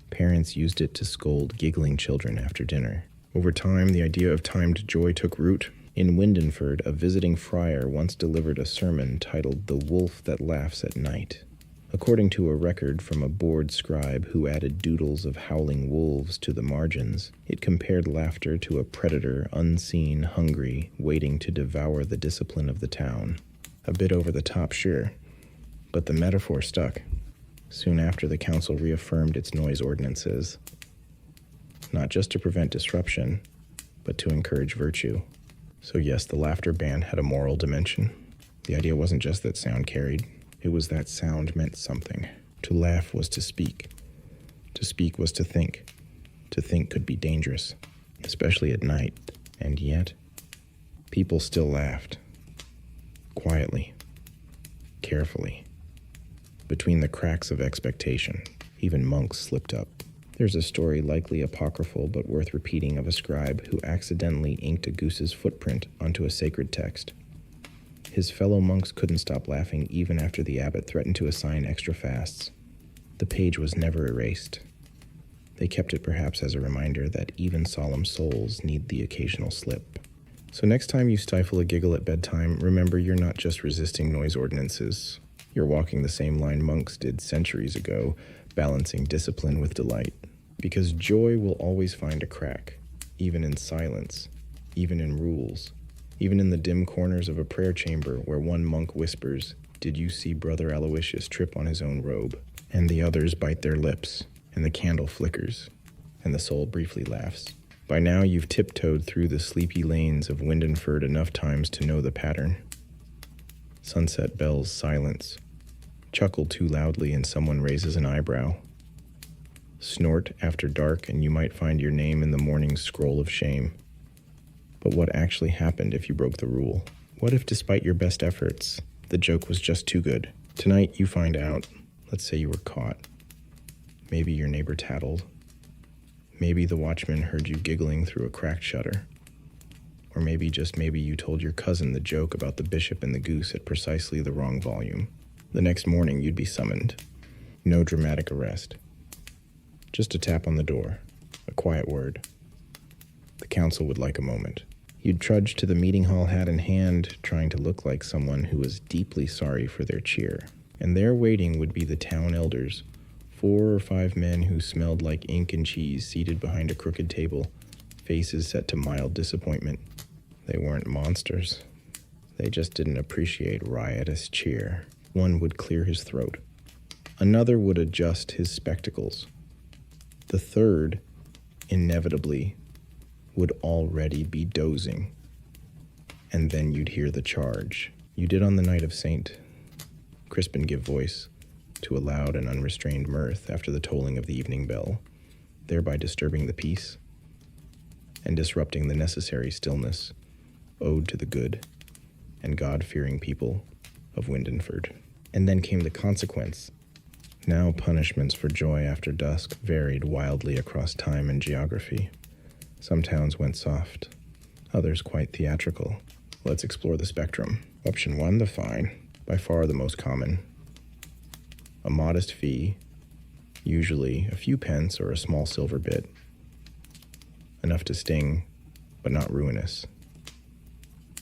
Parents used it to scold giggling children after dinner. Over time, the idea of timed joy took root. In Windenford, a visiting friar once delivered a sermon titled "The Wolf That Laughs at Night." According to a record from a bored scribe who added doodles of howling wolves to the margins, it compared laughter to a predator, unseen, hungry, waiting to devour the discipline of the town. A bit over the top, sure, but the metaphor stuck. Soon after, the council reaffirmed its noise ordinances, not just to prevent disruption, but to encourage virtue. So yes, the laughter ban had a moral dimension. The idea wasn't just that sound carried. It was that sound meant something. To laugh was to speak. To speak was to think. To think could be dangerous, especially at night. And yet, people still laughed. Quietly. Carefully. Between the cracks of expectation, even monks slipped up. There's a story, likely apocryphal but worth repeating, of a scribe who accidentally inked a goose's footprint onto a sacred text. His fellow monks couldn't stop laughing even after the abbot threatened to assign extra fasts. The page was never erased. They kept it perhaps as a reminder that even solemn souls need the occasional slip. So next time you stifle a giggle at bedtime, remember you're not just resisting noise ordinances. You're walking the same line monks did centuries ago, balancing discipline with delight. Because joy will always find a crack, even in silence, even in rules. Even in the dim corners of a prayer chamber where one monk whispers, "Did you see Brother Aloysius trip on his own robe?" And the others bite their lips, and the candle flickers, and the soul briefly laughs. By now you've tiptoed through the sleepy lanes of Windenford enough times to know the pattern. Sunset bells silence. Chuckle too loudly and someone raises an eyebrow. Snort after dark and you might find your name in the morning's scroll of shame. But what actually happened if you broke the rule? What if, despite your best efforts, the joke was just too good? Tonight you find out. Let's say you were caught. Maybe your neighbor tattled. Maybe the watchman heard you giggling through a cracked shutter. Or maybe, just maybe, you told your cousin the joke about the bishop and the goose at precisely the wrong volume. The next morning you'd be summoned. No dramatic arrest. Just a tap on the door. A quiet word. The council would like a moment. You'd trudge to the meeting hall hat in hand, trying to look like someone who was deeply sorry for their cheer. And there waiting would be the town elders, 4 or 5 men who smelled like ink and cheese seated behind a crooked table, faces set to mild disappointment. They weren't monsters. They just didn't appreciate riotous cheer. One would clear his throat. Another would adjust his spectacles. The third, inevitably, would already be dozing. And then you'd hear the charge. You did on the night of St. Crispin give voice to a loud and unrestrained mirth after the tolling of the evening bell, thereby disturbing the peace and disrupting the necessary stillness owed to the good and God-fearing people of Windenford. And then came the consequence. Now punishments for joy after dusk varied wildly across time and geography. Some towns went soft, others quite theatrical. Let's explore the spectrum. Option 1, the fine, by far the most common. A modest fee, usually a few pence or a small silver bit. Enough to sting, but not ruinous.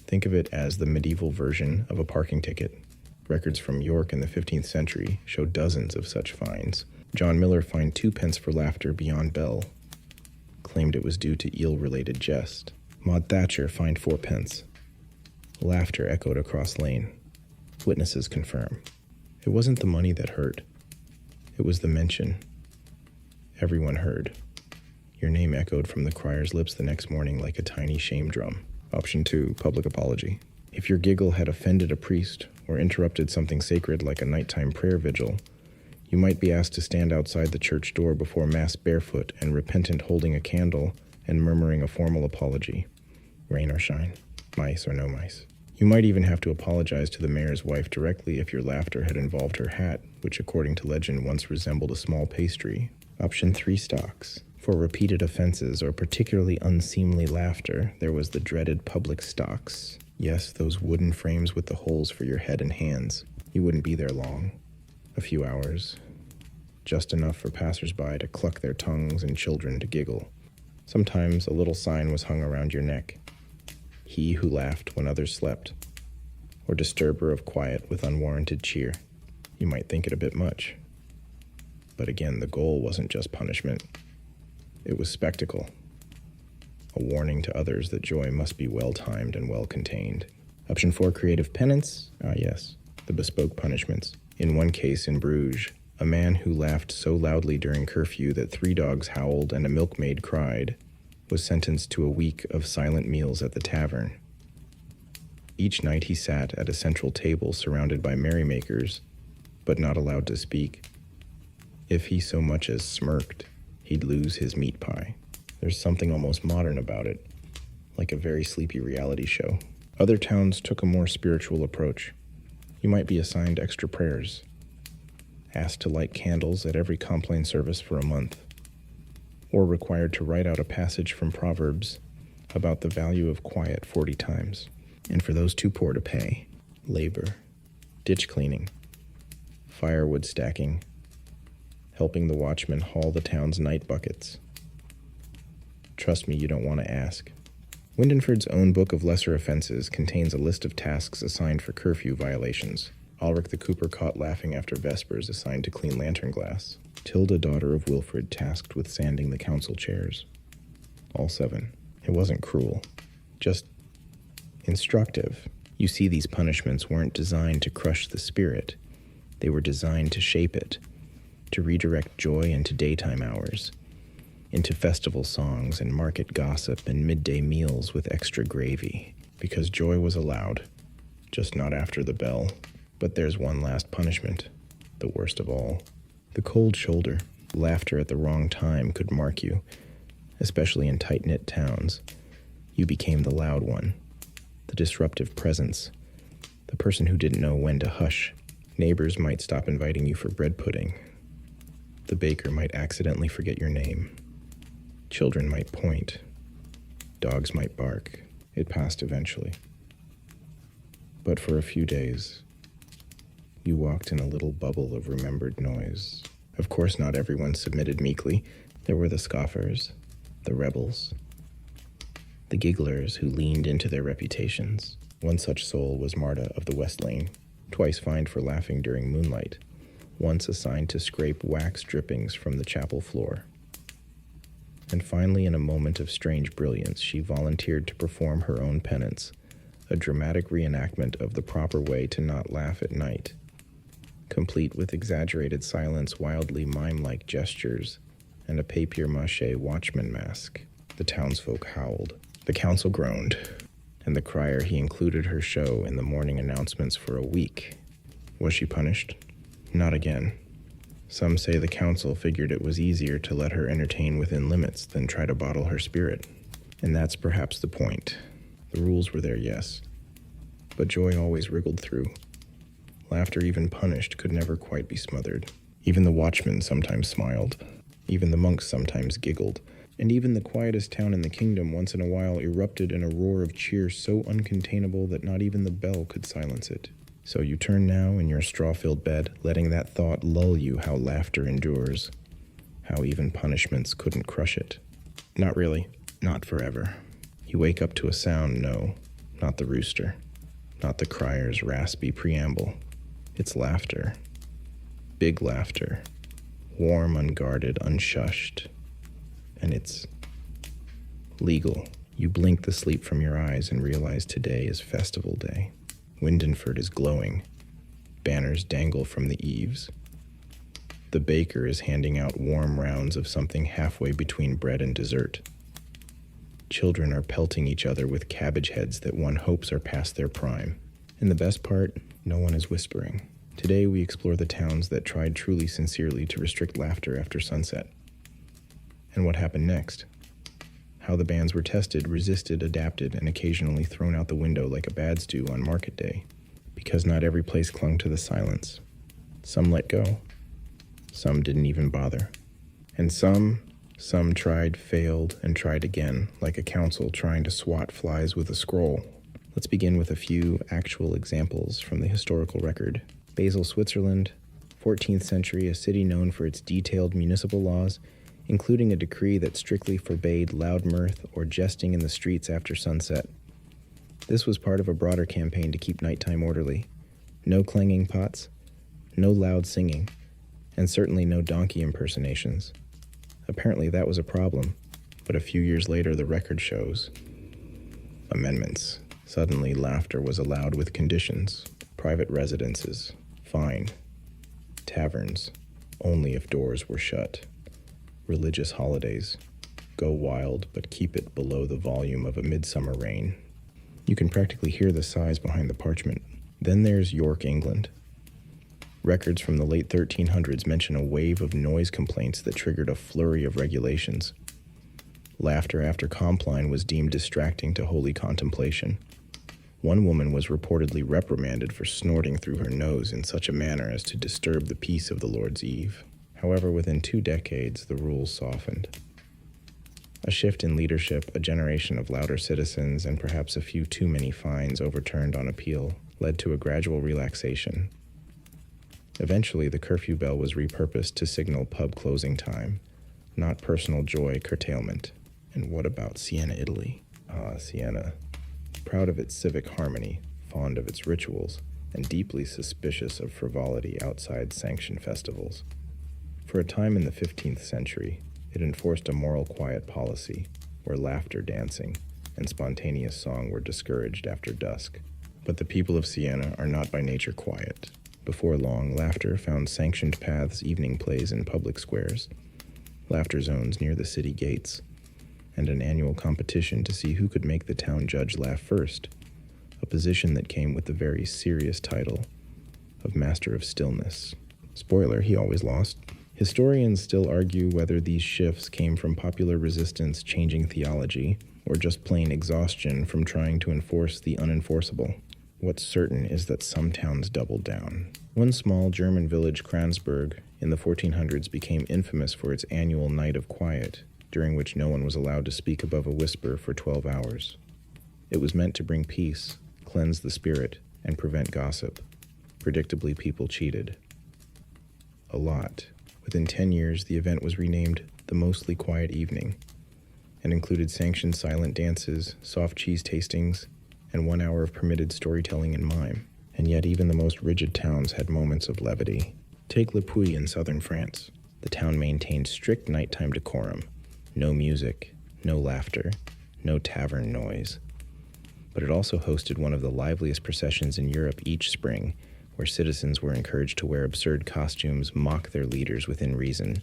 Think of it as the medieval version of a parking ticket. Records from York in the 15th century show dozens of such fines. John Miller fined 2 pence for laughter beyond bell. Claimed it was due to eel-related jest. Maud Thatcher fined 4 pence. Laughter echoed across lane. Witnesses confirm. It wasn't the money that hurt. It was the mention. Everyone heard. Your name echoed from the crier's lips the next morning like a tiny shame drum. Option 2, public apology. If your giggle had offended a priest or interrupted something sacred like a nighttime prayer vigil, you might be asked to stand outside the church door before Mass barefoot and repentant, holding a candle and murmuring a formal apology. Rain or shine, mice or no mice. You might even have to apologize to the mayor's wife directly if your laughter had involved her hat, which according to legend once resembled a small pastry. Option 3, stocks. For repeated offenses or particularly unseemly laughter, there was the dreaded public stocks. Yes, those wooden frames with the holes for your head and hands. You wouldn't be there long. A few hours. Just enough for passers-by to cluck their tongues and children to giggle. Sometimes a little sign was hung around your neck. He who laughed when others slept. Or disturber of quiet with unwarranted cheer. You might think it a bit much. But again, the goal wasn't just punishment. It was spectacle. A warning to others that joy must be well-timed and well-contained. Option 4, creative penance. Ah, yes, the bespoke punishments. In one case in Bruges, a man who laughed so loudly during curfew that 3 dogs howled and a milkmaid cried was sentenced to a week of silent meals at the tavern. Each night he sat at a central table surrounded by merrymakers, but not allowed to speak. If he so much as smirked, he'd lose his meat pie. There's something almost modern about it, like a very sleepy reality show. Other towns took a more spiritual approach. You might be assigned extra prayers, asked to light candles at every complaint service for a month, or required to write out a passage from Proverbs about the value of quiet 40 times. And for those too poor to pay, labor, ditch cleaning, firewood stacking, helping the watchman haul the town's night buckets. Trust me, you don't want to ask. Windenford's own book of lesser offenses contains a list of tasks assigned for curfew violations. Ulrich the Cooper caught laughing after vespers assigned to clean lantern glass. Tilda, daughter of Wilfred, tasked with sanding the council chairs. All 7. It wasn't cruel, just instructive. You see, these punishments weren't designed to crush the spirit. They were designed to shape it, to redirect joy into daytime hours, into festival songs and market gossip and midday meals with extra gravy, because joy was allowed, just not after the bell. But there's one last punishment, the worst of all. The cold shoulder. Laughter at the wrong time could mark you, especially in tight-knit towns. You became the loud one, the disruptive presence, the person who didn't know when to hush. Neighbors might stop inviting you for bread pudding. The baker might accidentally forget your name. Children might point. Dogs might bark. It passed eventually. But for a few days, you walked in a little bubble of remembered noise. Of course, not everyone submitted meekly. There were the scoffers, the rebels, the gigglers who leaned into their reputations. One such soul was Marta of the West Lane, twice fined for laughing during moonlight, once assigned to scrape wax drippings from the chapel floor. And finally, in a moment of strange brilliance, she volunteered to perform her own penance, a dramatic reenactment of the proper way to not laugh at night, complete with exaggerated silence, wildly mime-like gestures, and a papier-mâché watchman mask. The townsfolk howled. The council groaned, and the crier he included her show in the morning announcements for a week. Was she punished? Not again. Some say the council figured it was easier to let her entertain within limits than try to bottle her spirit. And that's perhaps the point. The rules were there, yes, but joy always wriggled through. Laughter, even punished, could never quite be smothered. Even the watchmen sometimes smiled. Even the monks sometimes giggled. And even the quietest town in the kingdom once in a while erupted in a roar of cheer so uncontainable that not even the bell could silence it. So you turn now in your straw-filled bed, letting that thought lull you how laughter endures, how even punishments couldn't crush it. Not really. Not forever. You wake up to a sound, no, not the rooster, not the crier's raspy preamble. It's laughter. Big laughter. Warm, unguarded, unshushed. And it's legal. You blink the sleep from your eyes and realize today is festival day. Windenford is glowing. Banners dangle from the eaves. The baker is handing out warm rounds of something halfway between bread and dessert. Children are pelting each other with cabbage heads that one hopes are past their prime. And the best part, no one is whispering. Today we explore the towns that tried truly sincerely to restrict laughter after sunset. And what happened next? How the bans were tested, resisted, adapted, and occasionally thrown out the window like a bad stew on market day. Because not every place clung to the silence. Some let go. Some didn't even bother. And some tried, failed, and tried again, like a council trying to swat flies with a scroll. Let's begin with a few actual examples from the historical record. Basel, Switzerland, 14th century, a city known for its detailed municipal laws, including a decree that strictly forbade loud mirth or jesting in the streets after sunset. This was part of a broader campaign to keep nighttime orderly. No clanging pots, No loud singing, and certainly no donkey impersonations. Apparently that was a problem, but a few years later the record shows amendments. Suddenly laughter was allowed with conditions. Private residences, fine. Taverns, only if doors were shut. Religious holidays, go wild but keep it below the volume of a midsummer rain. You can practically hear the sighs behind the parchment. Then there's York, England. Records from the late 1300s mention a wave of noise complaints that triggered a flurry of regulations. Laughter after Compline was deemed distracting to holy contemplation. One woman was reportedly reprimanded for snorting through her nose in such a manner as to disturb the peace of the Lord's Eve. However, within 2 decades, the rules softened. A shift in leadership, a generation of louder citizens, and perhaps a few too many fines overturned on appeal led to a gradual relaxation. Eventually, the curfew bell was repurposed to signal pub closing time, not personal joy curtailment. And what about Siena, Italy? Siena. Proud of its civic harmony, fond of its rituals, and deeply suspicious of frivolity outside sanctioned festivals. For a time in the 15th century, it enforced a moral quiet policy where laughter, dancing, and spontaneous song were discouraged after dusk. But the people of Siena are not by nature quiet. Before long, laughter found sanctioned paths, evening plays in public squares, laughter zones near the city gates, and an annual competition to see who could make the town judge laugh first, a position that came with the very serious title of Master of Stillness. Spoiler, he always lost. Historians still argue whether these shifts came from popular resistance changing theology, or just plain exhaustion from trying to enforce the unenforceable. What's certain is that some towns doubled down. One small German village, Kranzberg, in the 1400s became infamous for its annual Night of Quiet, during which no one was allowed to speak above a whisper for 12 hours. It was meant to bring peace, cleanse the spirit, and prevent gossip. Predictably, people cheated. A lot. Within 10 years, the event was renamed the Mostly Quiet Evening, and included sanctioned silent dances, soft cheese tastings, and 1 hour of permitted storytelling and mime. And yet even the most rigid towns had moments of levity. Take Le Puy in southern France. The town maintained strict nighttime decorum. No music, no laughter, no tavern noise. But it also hosted one of the liveliest processions in Europe each spring, where citizens were encouraged to wear absurd costumes, mock their leaders within reason,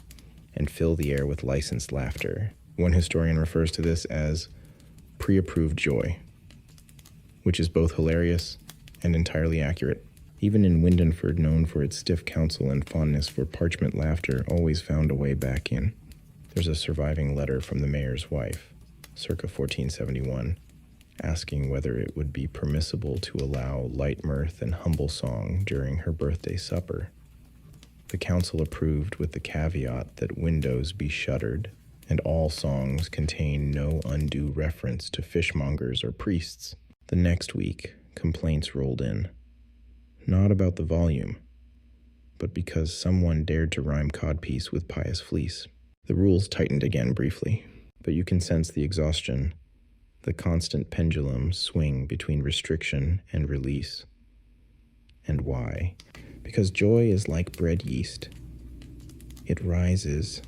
and fill the air with licensed laughter. One historian refers to this as pre-approved joy, which is both hilarious and entirely accurate. Even in Windenford, known for its stiff counsel and fondness for parchment laughter, always found a way back in. There's a surviving letter from the mayor's wife, circa 1471, asking whether it would be permissible to allow light mirth and humble song during her birthday supper. The council approved with the caveat that windows be shuttered and all songs contain no undue reference to fishmongers or priests. The next week, complaints rolled in. Not about the volume, but because someone dared to rhyme codpiece with pious fleece. The rules tightened again briefly, but you can sense the exhaustion, the constant pendulum swing between restriction and release. And why? Because joy is like bread yeast. It rises.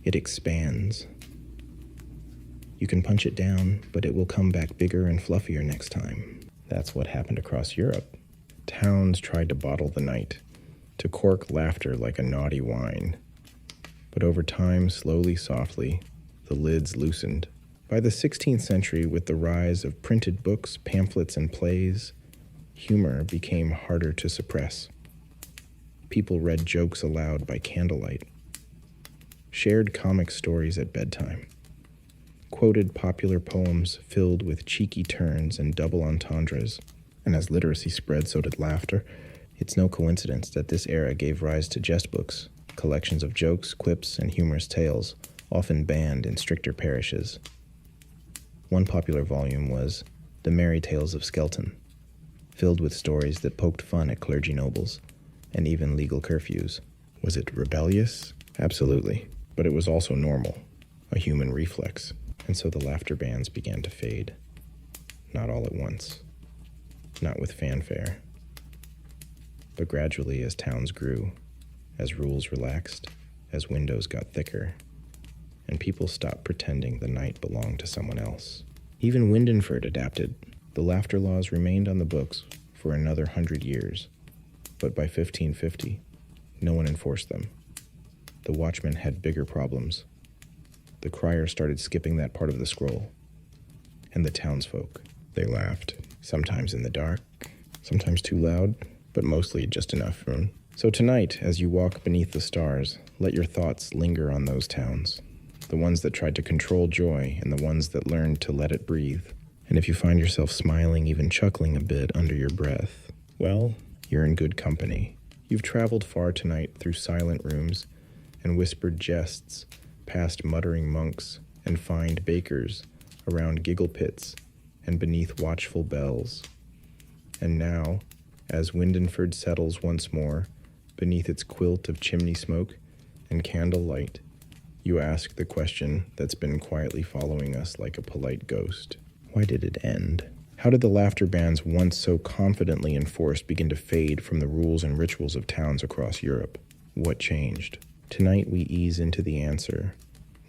It expands. You can punch it down, but it will come back bigger and fluffier next time. That's what happened across Europe. Towns tried to bottle the night, to cork laughter like a naughty wine. But over time, slowly, softly, the lids loosened. By the 16th century, with the rise of printed books, pamphlets, and plays, humor became harder to suppress. People read jokes aloud by candlelight, shared comic stories at bedtime, quoted popular poems filled with cheeky turns and double entendres, and as literacy spread, so did laughter. It's no coincidence that this era gave rise to jest books, collections of jokes, quips, and humorous tales, often banned in stricter parishes. One popular volume was The Merry Tales of Skelton, filled with stories that poked fun at clergy nobles, and even legal curfews. Was it rebellious? Absolutely. But it was also normal, a human reflex. And so the laughter bands began to fade. Not all at once. Not with fanfare. But gradually, as towns grew, as rules relaxed, as windows got thicker, and people stopped pretending the night belonged to someone else. Even Windenford adapted. The laughter laws remained on the books for another 100 years, but by 1550, no one enforced them. The watchmen had bigger problems. The crier started skipping that part of the scroll. And the townsfolk, they laughed, sometimes in the dark, sometimes too loud, but mostly just enough room. So tonight, as you walk beneath the stars, let your thoughts linger on those towns, the ones that tried to control joy and the ones that learned to let it breathe. And if you find yourself smiling, even chuckling a bit under your breath, well, you're in good company. You've traveled far tonight through silent rooms and whispered jests, past muttering monks and fined bakers, around giggle pits and beneath watchful bells. And now, as Windenford settles once more, beneath its quilt of chimney smoke and candle light, you ask the question that's been quietly following us like a polite ghost. Why did it end? How did the laughter bans once so confidently enforced begin to fade from the rules and rituals of towns across Europe? What changed? Tonight we ease into the answer,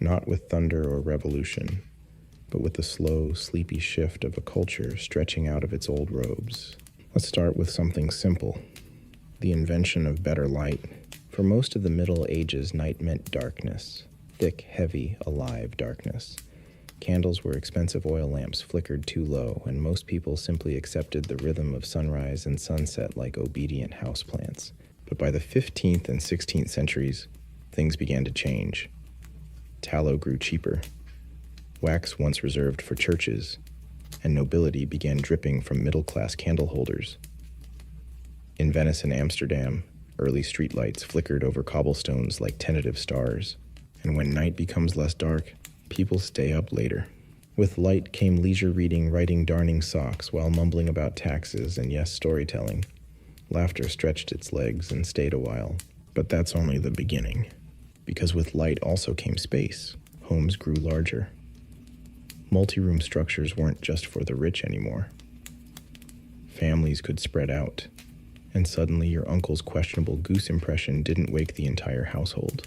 not with thunder or revolution, but with the slow, sleepy shift of a culture stretching out of its old robes. Let's start with something simple, the invention of better light. For most of the Middle Ages, night meant darkness, thick, heavy, alive darkness. Candles were expensive oil lamps flickered too low, and most people simply accepted the rhythm of sunrise and sunset like obedient houseplants. But by the 15th and 16th centuries, things began to change. Tallow grew cheaper. Wax once reserved for churches, and nobility began dripping from middle-class candle holders. In Venice and Amsterdam, early streetlights flickered over cobblestones like tentative stars. And when night becomes less dark, people stay up later. With light came leisure reading, writing, darning socks while mumbling about taxes and, yes, storytelling. Laughter stretched its legs and stayed a while. But that's only the beginning. Because with light also came space. Homes grew larger. Multi-room structures weren't just for the rich anymore. Families could spread out. And suddenly your uncle's questionable goose impression didn't wake the entire household.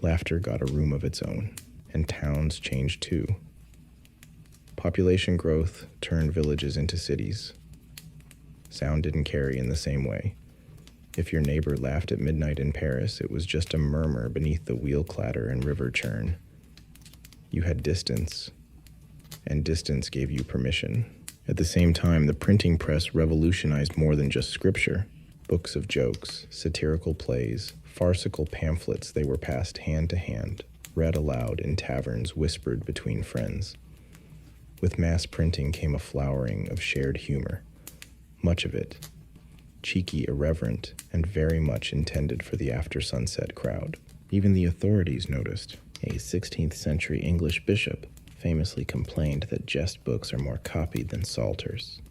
Laughter got a room of its own, and towns changed too. Population growth turned villages into cities. Sound didn't carry in the same way. If your neighbor laughed at midnight in Paris, it was just a murmur beneath the wheel clatter and river churn. You had distance, and distance gave you permission. At the same time, the printing press revolutionized more than just scripture. Books of jokes, satirical plays, farcical pamphlets, they were passed hand to hand, read aloud in taverns, whispered between friends. With mass printing came a flowering of shared humor, much of it cheeky, irreverent, and very much intended for the after-sunset crowd. Even the authorities noticed. A 16th century English bishop famously complained that jest books are more copied than psalters.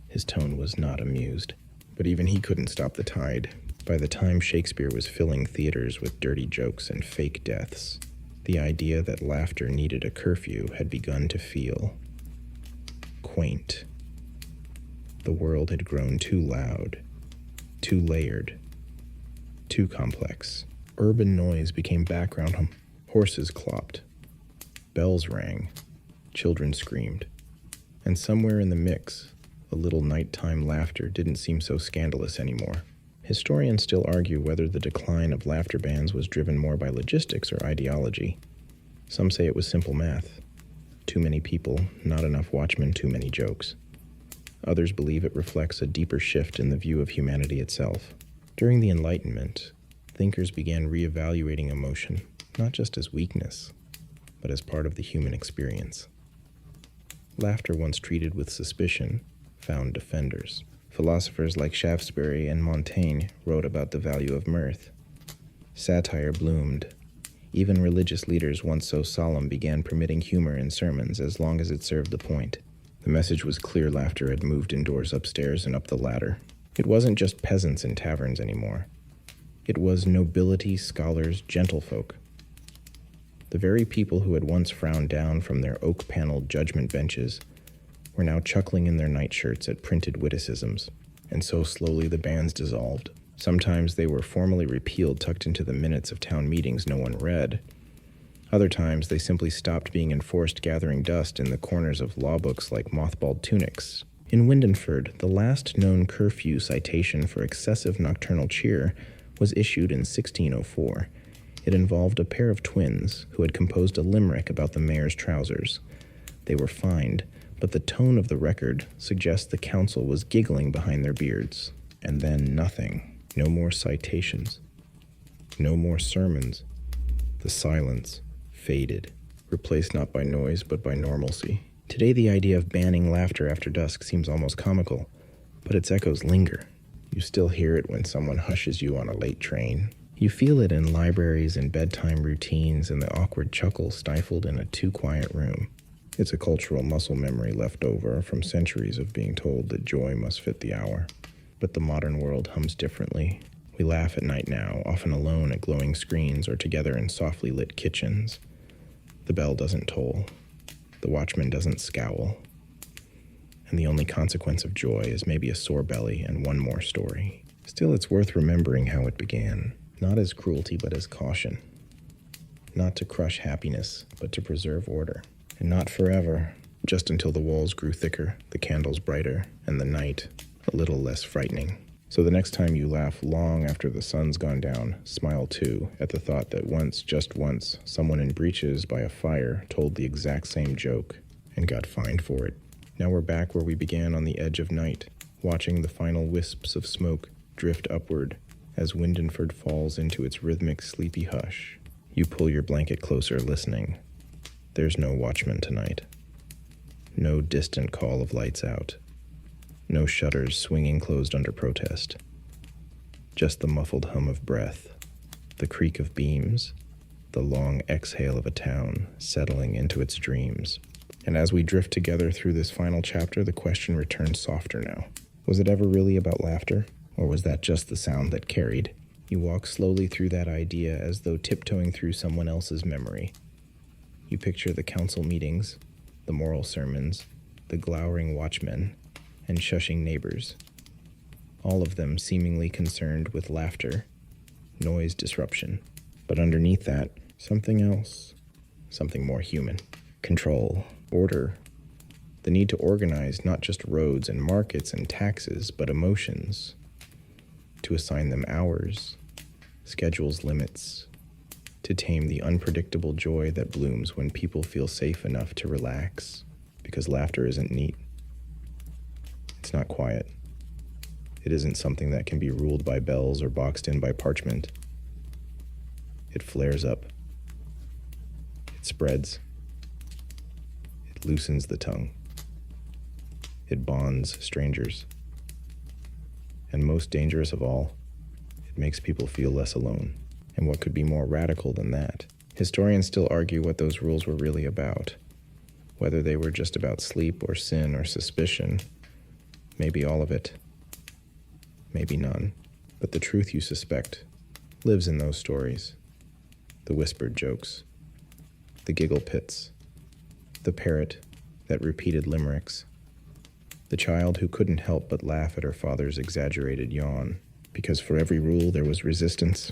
His tone was not amused, but even he couldn't stop the tide. By the time Shakespeare was filling theaters with dirty jokes and fake deaths, the idea that laughter needed a curfew had begun to feel quaint. The world had grown too loud, too layered, too complex. Urban noise became background hum. Horses clopped. Bells rang. Children screamed. And somewhere in the mix, a little nighttime laughter didn't seem so scandalous anymore. Historians still argue whether the decline of laughter bans was driven more by logistics or ideology. Some say it was simple math. Too many people, not enough watchmen, too many jokes. Others believe it reflects a deeper shift in the view of humanity itself. During the Enlightenment, thinkers began reevaluating emotion, not just as weakness, but as part of the human experience. Laughter, once treated with suspicion, found defenders. Philosophers like Shaftesbury and Montaigne wrote about the value of mirth. Satire bloomed. Even religious leaders once so solemn began permitting humor in sermons as long as it served the point. The message was clear. Laughter had moved indoors, upstairs, and up the ladder. It wasn't just peasants in taverns anymore. It was nobility, scholars, gentlefolk. The very people who had once frowned down from their oak-paneled judgment benches were now chuckling in their nightshirts at printed witticisms. And so slowly the bans dissolved. Sometimes they were formally repealed, tucked into the minutes of town meetings no one read. Other times they simply stopped being enforced, gathering dust in the corners of law books like mothballed tunics. In Windenford, the last known curfew citation for excessive nocturnal cheer was issued in 1604. It involved a pair of twins who had composed a limerick about the mayor's trousers. They were fined, but the tone of the record suggests the council was giggling behind their beards. And then nothing. No more citations. No more sermons. The silence faded, replaced not by noise but by normalcy. Today the idea of banning laughter after dusk seems almost comical, but its echoes linger. You still hear it when someone hushes you on a late train. You feel it in libraries and bedtime routines and the awkward chuckle stifled in a too-quiet room. It's a cultural muscle memory left over from centuries of being told that joy must fit the hour. But the modern world hums differently. We laugh at night now, often alone at glowing screens or together in softly lit kitchens. The bell doesn't toll. The watchman doesn't scowl. And the only consequence of joy is maybe a sore belly and one more story. Still, it's worth remembering how it began. Not as cruelty, but as caution. Not to crush happiness, but to preserve order. And not forever, just until the walls grew thicker, the candles brighter, and the night a little less frightening. So the next time you laugh long after the sun's gone down, smile too at the thought that once, just once, someone in breeches by a fire told the exact same joke and got fined for it. Now we're back where we began, on the edge of night, watching the final wisps of smoke drift upward as Windenford falls into its rhythmic, sleepy hush. You pull your blanket closer, listening. There's no watchman tonight. No distant call of lights out. No shutters swinging closed under protest. Just the muffled hum of breath, the creak of beams, the long exhale of a town settling into its dreams. And as we drift together through this final chapter, the question returns softer now. Was it ever really about laughter? Or was that just the sound that carried? You walk slowly through that idea as though tiptoeing through someone else's memory. You picture the council meetings, the moral sermons, the glowering watchmen, and shushing neighbors, all of them seemingly concerned with laughter, noise disruption. But underneath that, something else, something more human. Control, order, the need to organize not just roads and markets and taxes, but emotions, to assign them hours, schedules, limits, to tame the unpredictable joy that blooms when people feel safe enough to relax, because laughter isn't neat. It's not quiet. It isn't something that can be ruled by bells or boxed in by parchment. It flares up. It spreads. It loosens the tongue. It bonds strangers. And most dangerous of all, it makes people feel less alone. And what could be more radical than that? Historians still argue what those rules were really about. Whether they were just about sleep or sin or suspicion. Maybe all of it. Maybe none. But the truth you suspect lives in those stories. The whispered jokes. The giggle pits. The parrot that repeated limericks. The child who couldn't help but laugh at her father's exaggerated yawn. Because for every rule there was resistance.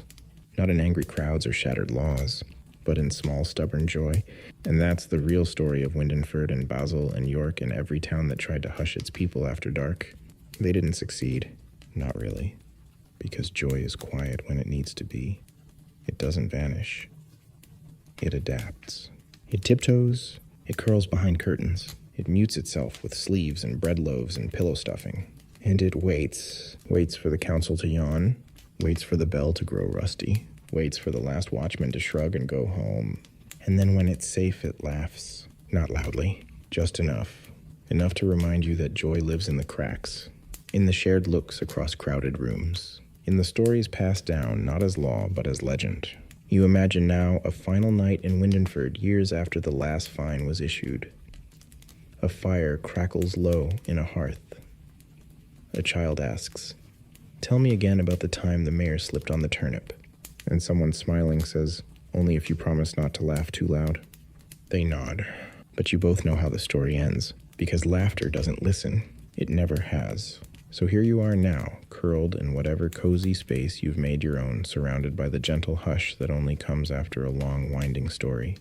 Not in angry crowds or shattered laws, but in small, stubborn joy. And that's the real story of Windenford and Basel and York and every town that tried to hush its people after dark. They didn't succeed. Not really. Because joy is quiet when it needs to be. It doesn't vanish. It adapts. It tiptoes. It curls behind curtains. It mutes itself with sleeves and bread loaves and pillow stuffing. And it waits. Waits for the council to yawn. Waits for the bell to grow rusty. Waits for the last watchman to shrug and go home. And then when it's safe, it laughs. Not loudly. Just enough. Enough to remind you that joy lives in the cracks. In the shared looks across crowded rooms. In the stories passed down, not as law, but as legend. You imagine now a final night in Windenford years after the last fine was issued. A fire crackles low in a hearth. A child asks, "Tell me again about the time the mayor slipped on the turnip." And someone smiling says, "Only if you promise not to laugh too loud." They nod, but you both know how the story ends, because laughter doesn't listen. It never has. So here you are now, curled in whatever cozy space you've made your own, surrounded by the gentle hush that only comes after a long, winding story.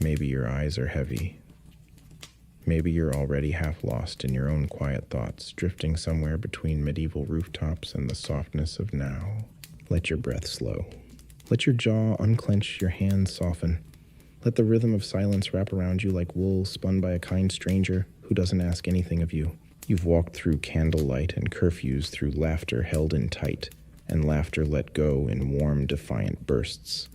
Maybe your eyes are heavy. Maybe you're already half lost in your own quiet thoughts, drifting somewhere between medieval rooftops and the softness of now. Let your breath slow. Let your jaw unclench, your hands soften. Let the rhythm of silence wrap around you like wool spun by a kind stranger who doesn't ask anything of you. You've walked through candlelight and curfews, through laughter held in tight, and laughter let go in warm, defiant bursts.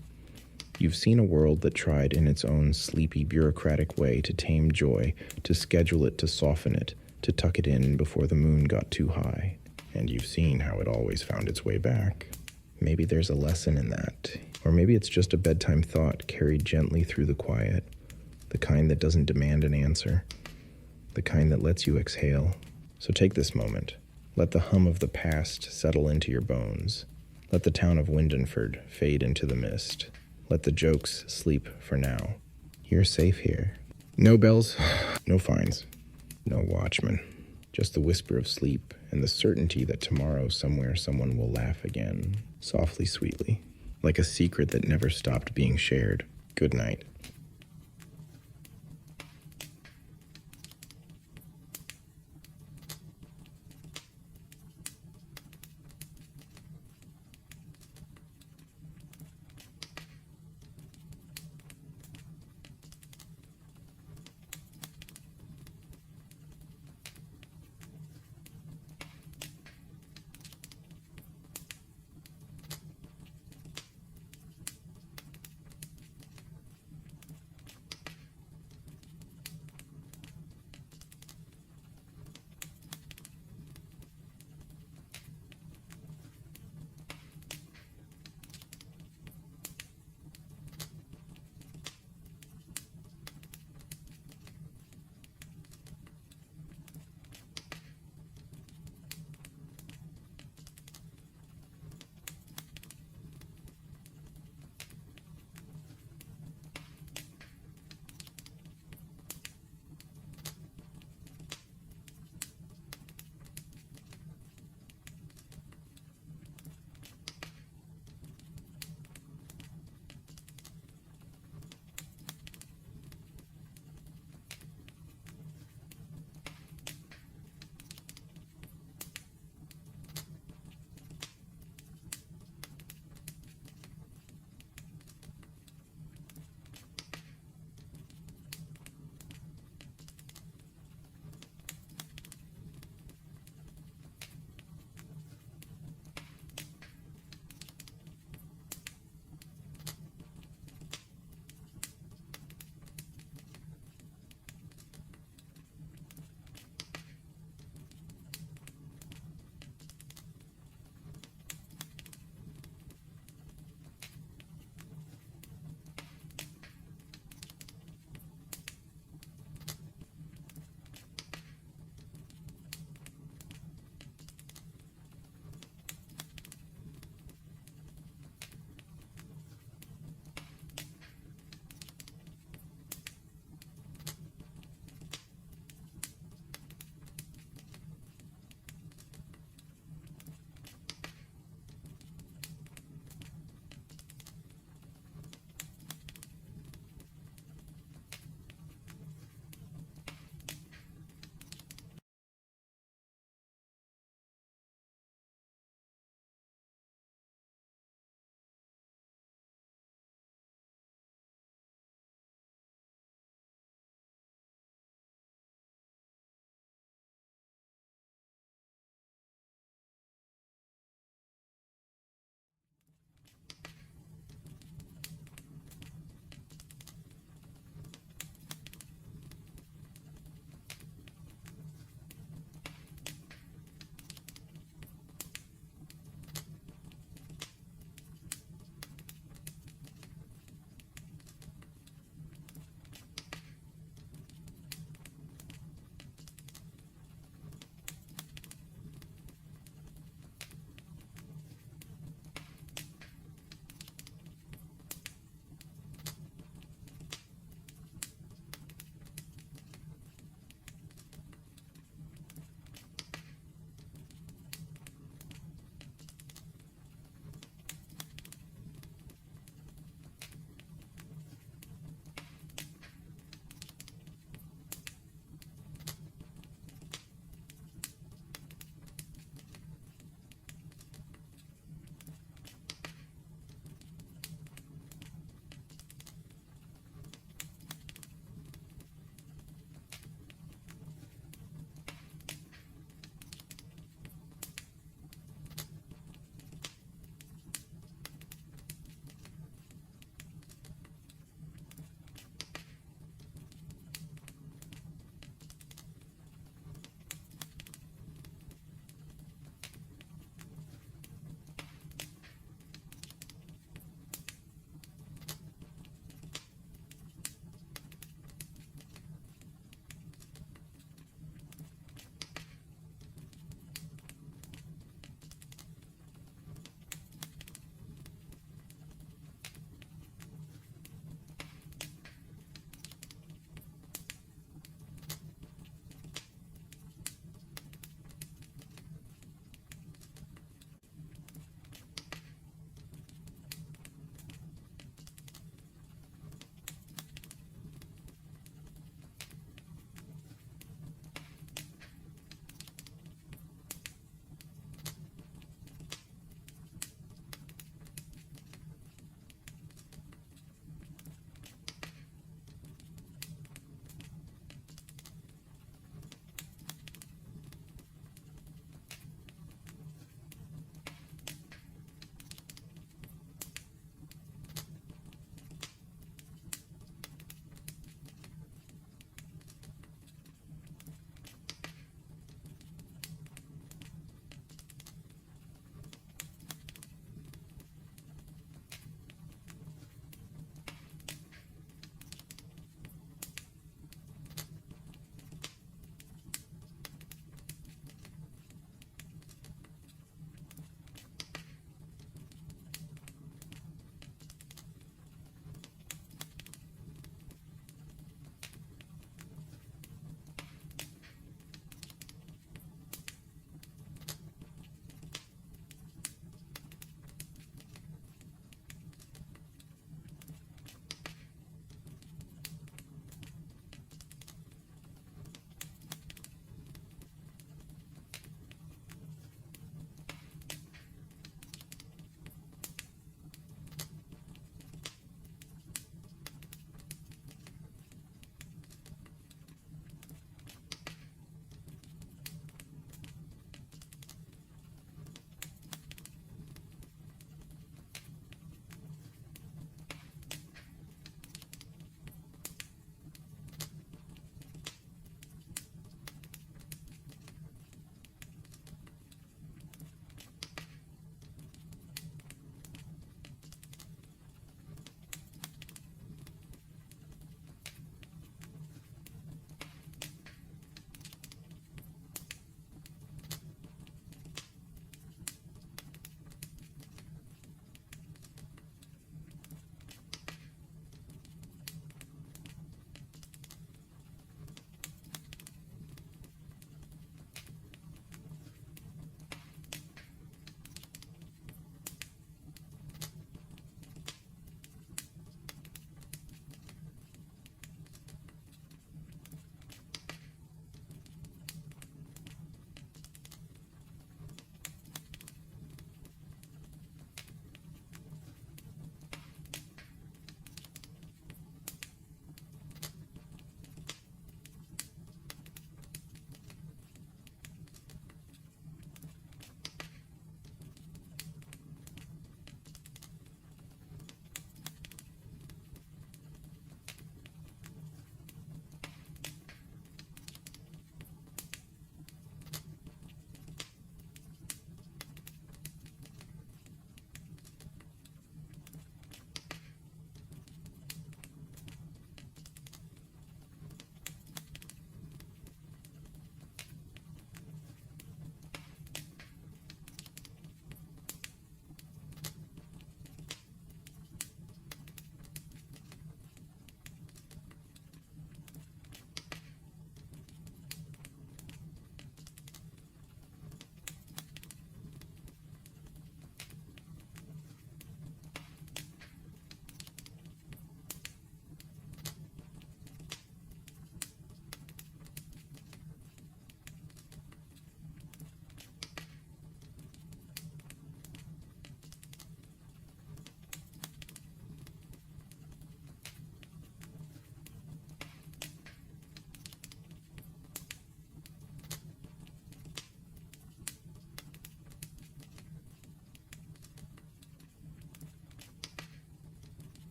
You've seen a world that tried in its own sleepy, bureaucratic way to tame joy, to schedule it, to soften it, to tuck it in before the moon got too high. And you've seen how it always found its way back. Maybe there's a lesson in that. Or maybe it's just a bedtime thought carried gently through the quiet, the kind that doesn't demand an answer, the kind that lets you exhale. So take this moment. Let the hum of the past settle into your bones. Let the town of Windenford fade into the mist. Let the jokes sleep for now. You're safe here. No bells, no fines, no watchmen. Just the whisper of sleep and the certainty that tomorrow somewhere someone will laugh again, softly, sweetly, like a secret that never stopped being shared. Good night.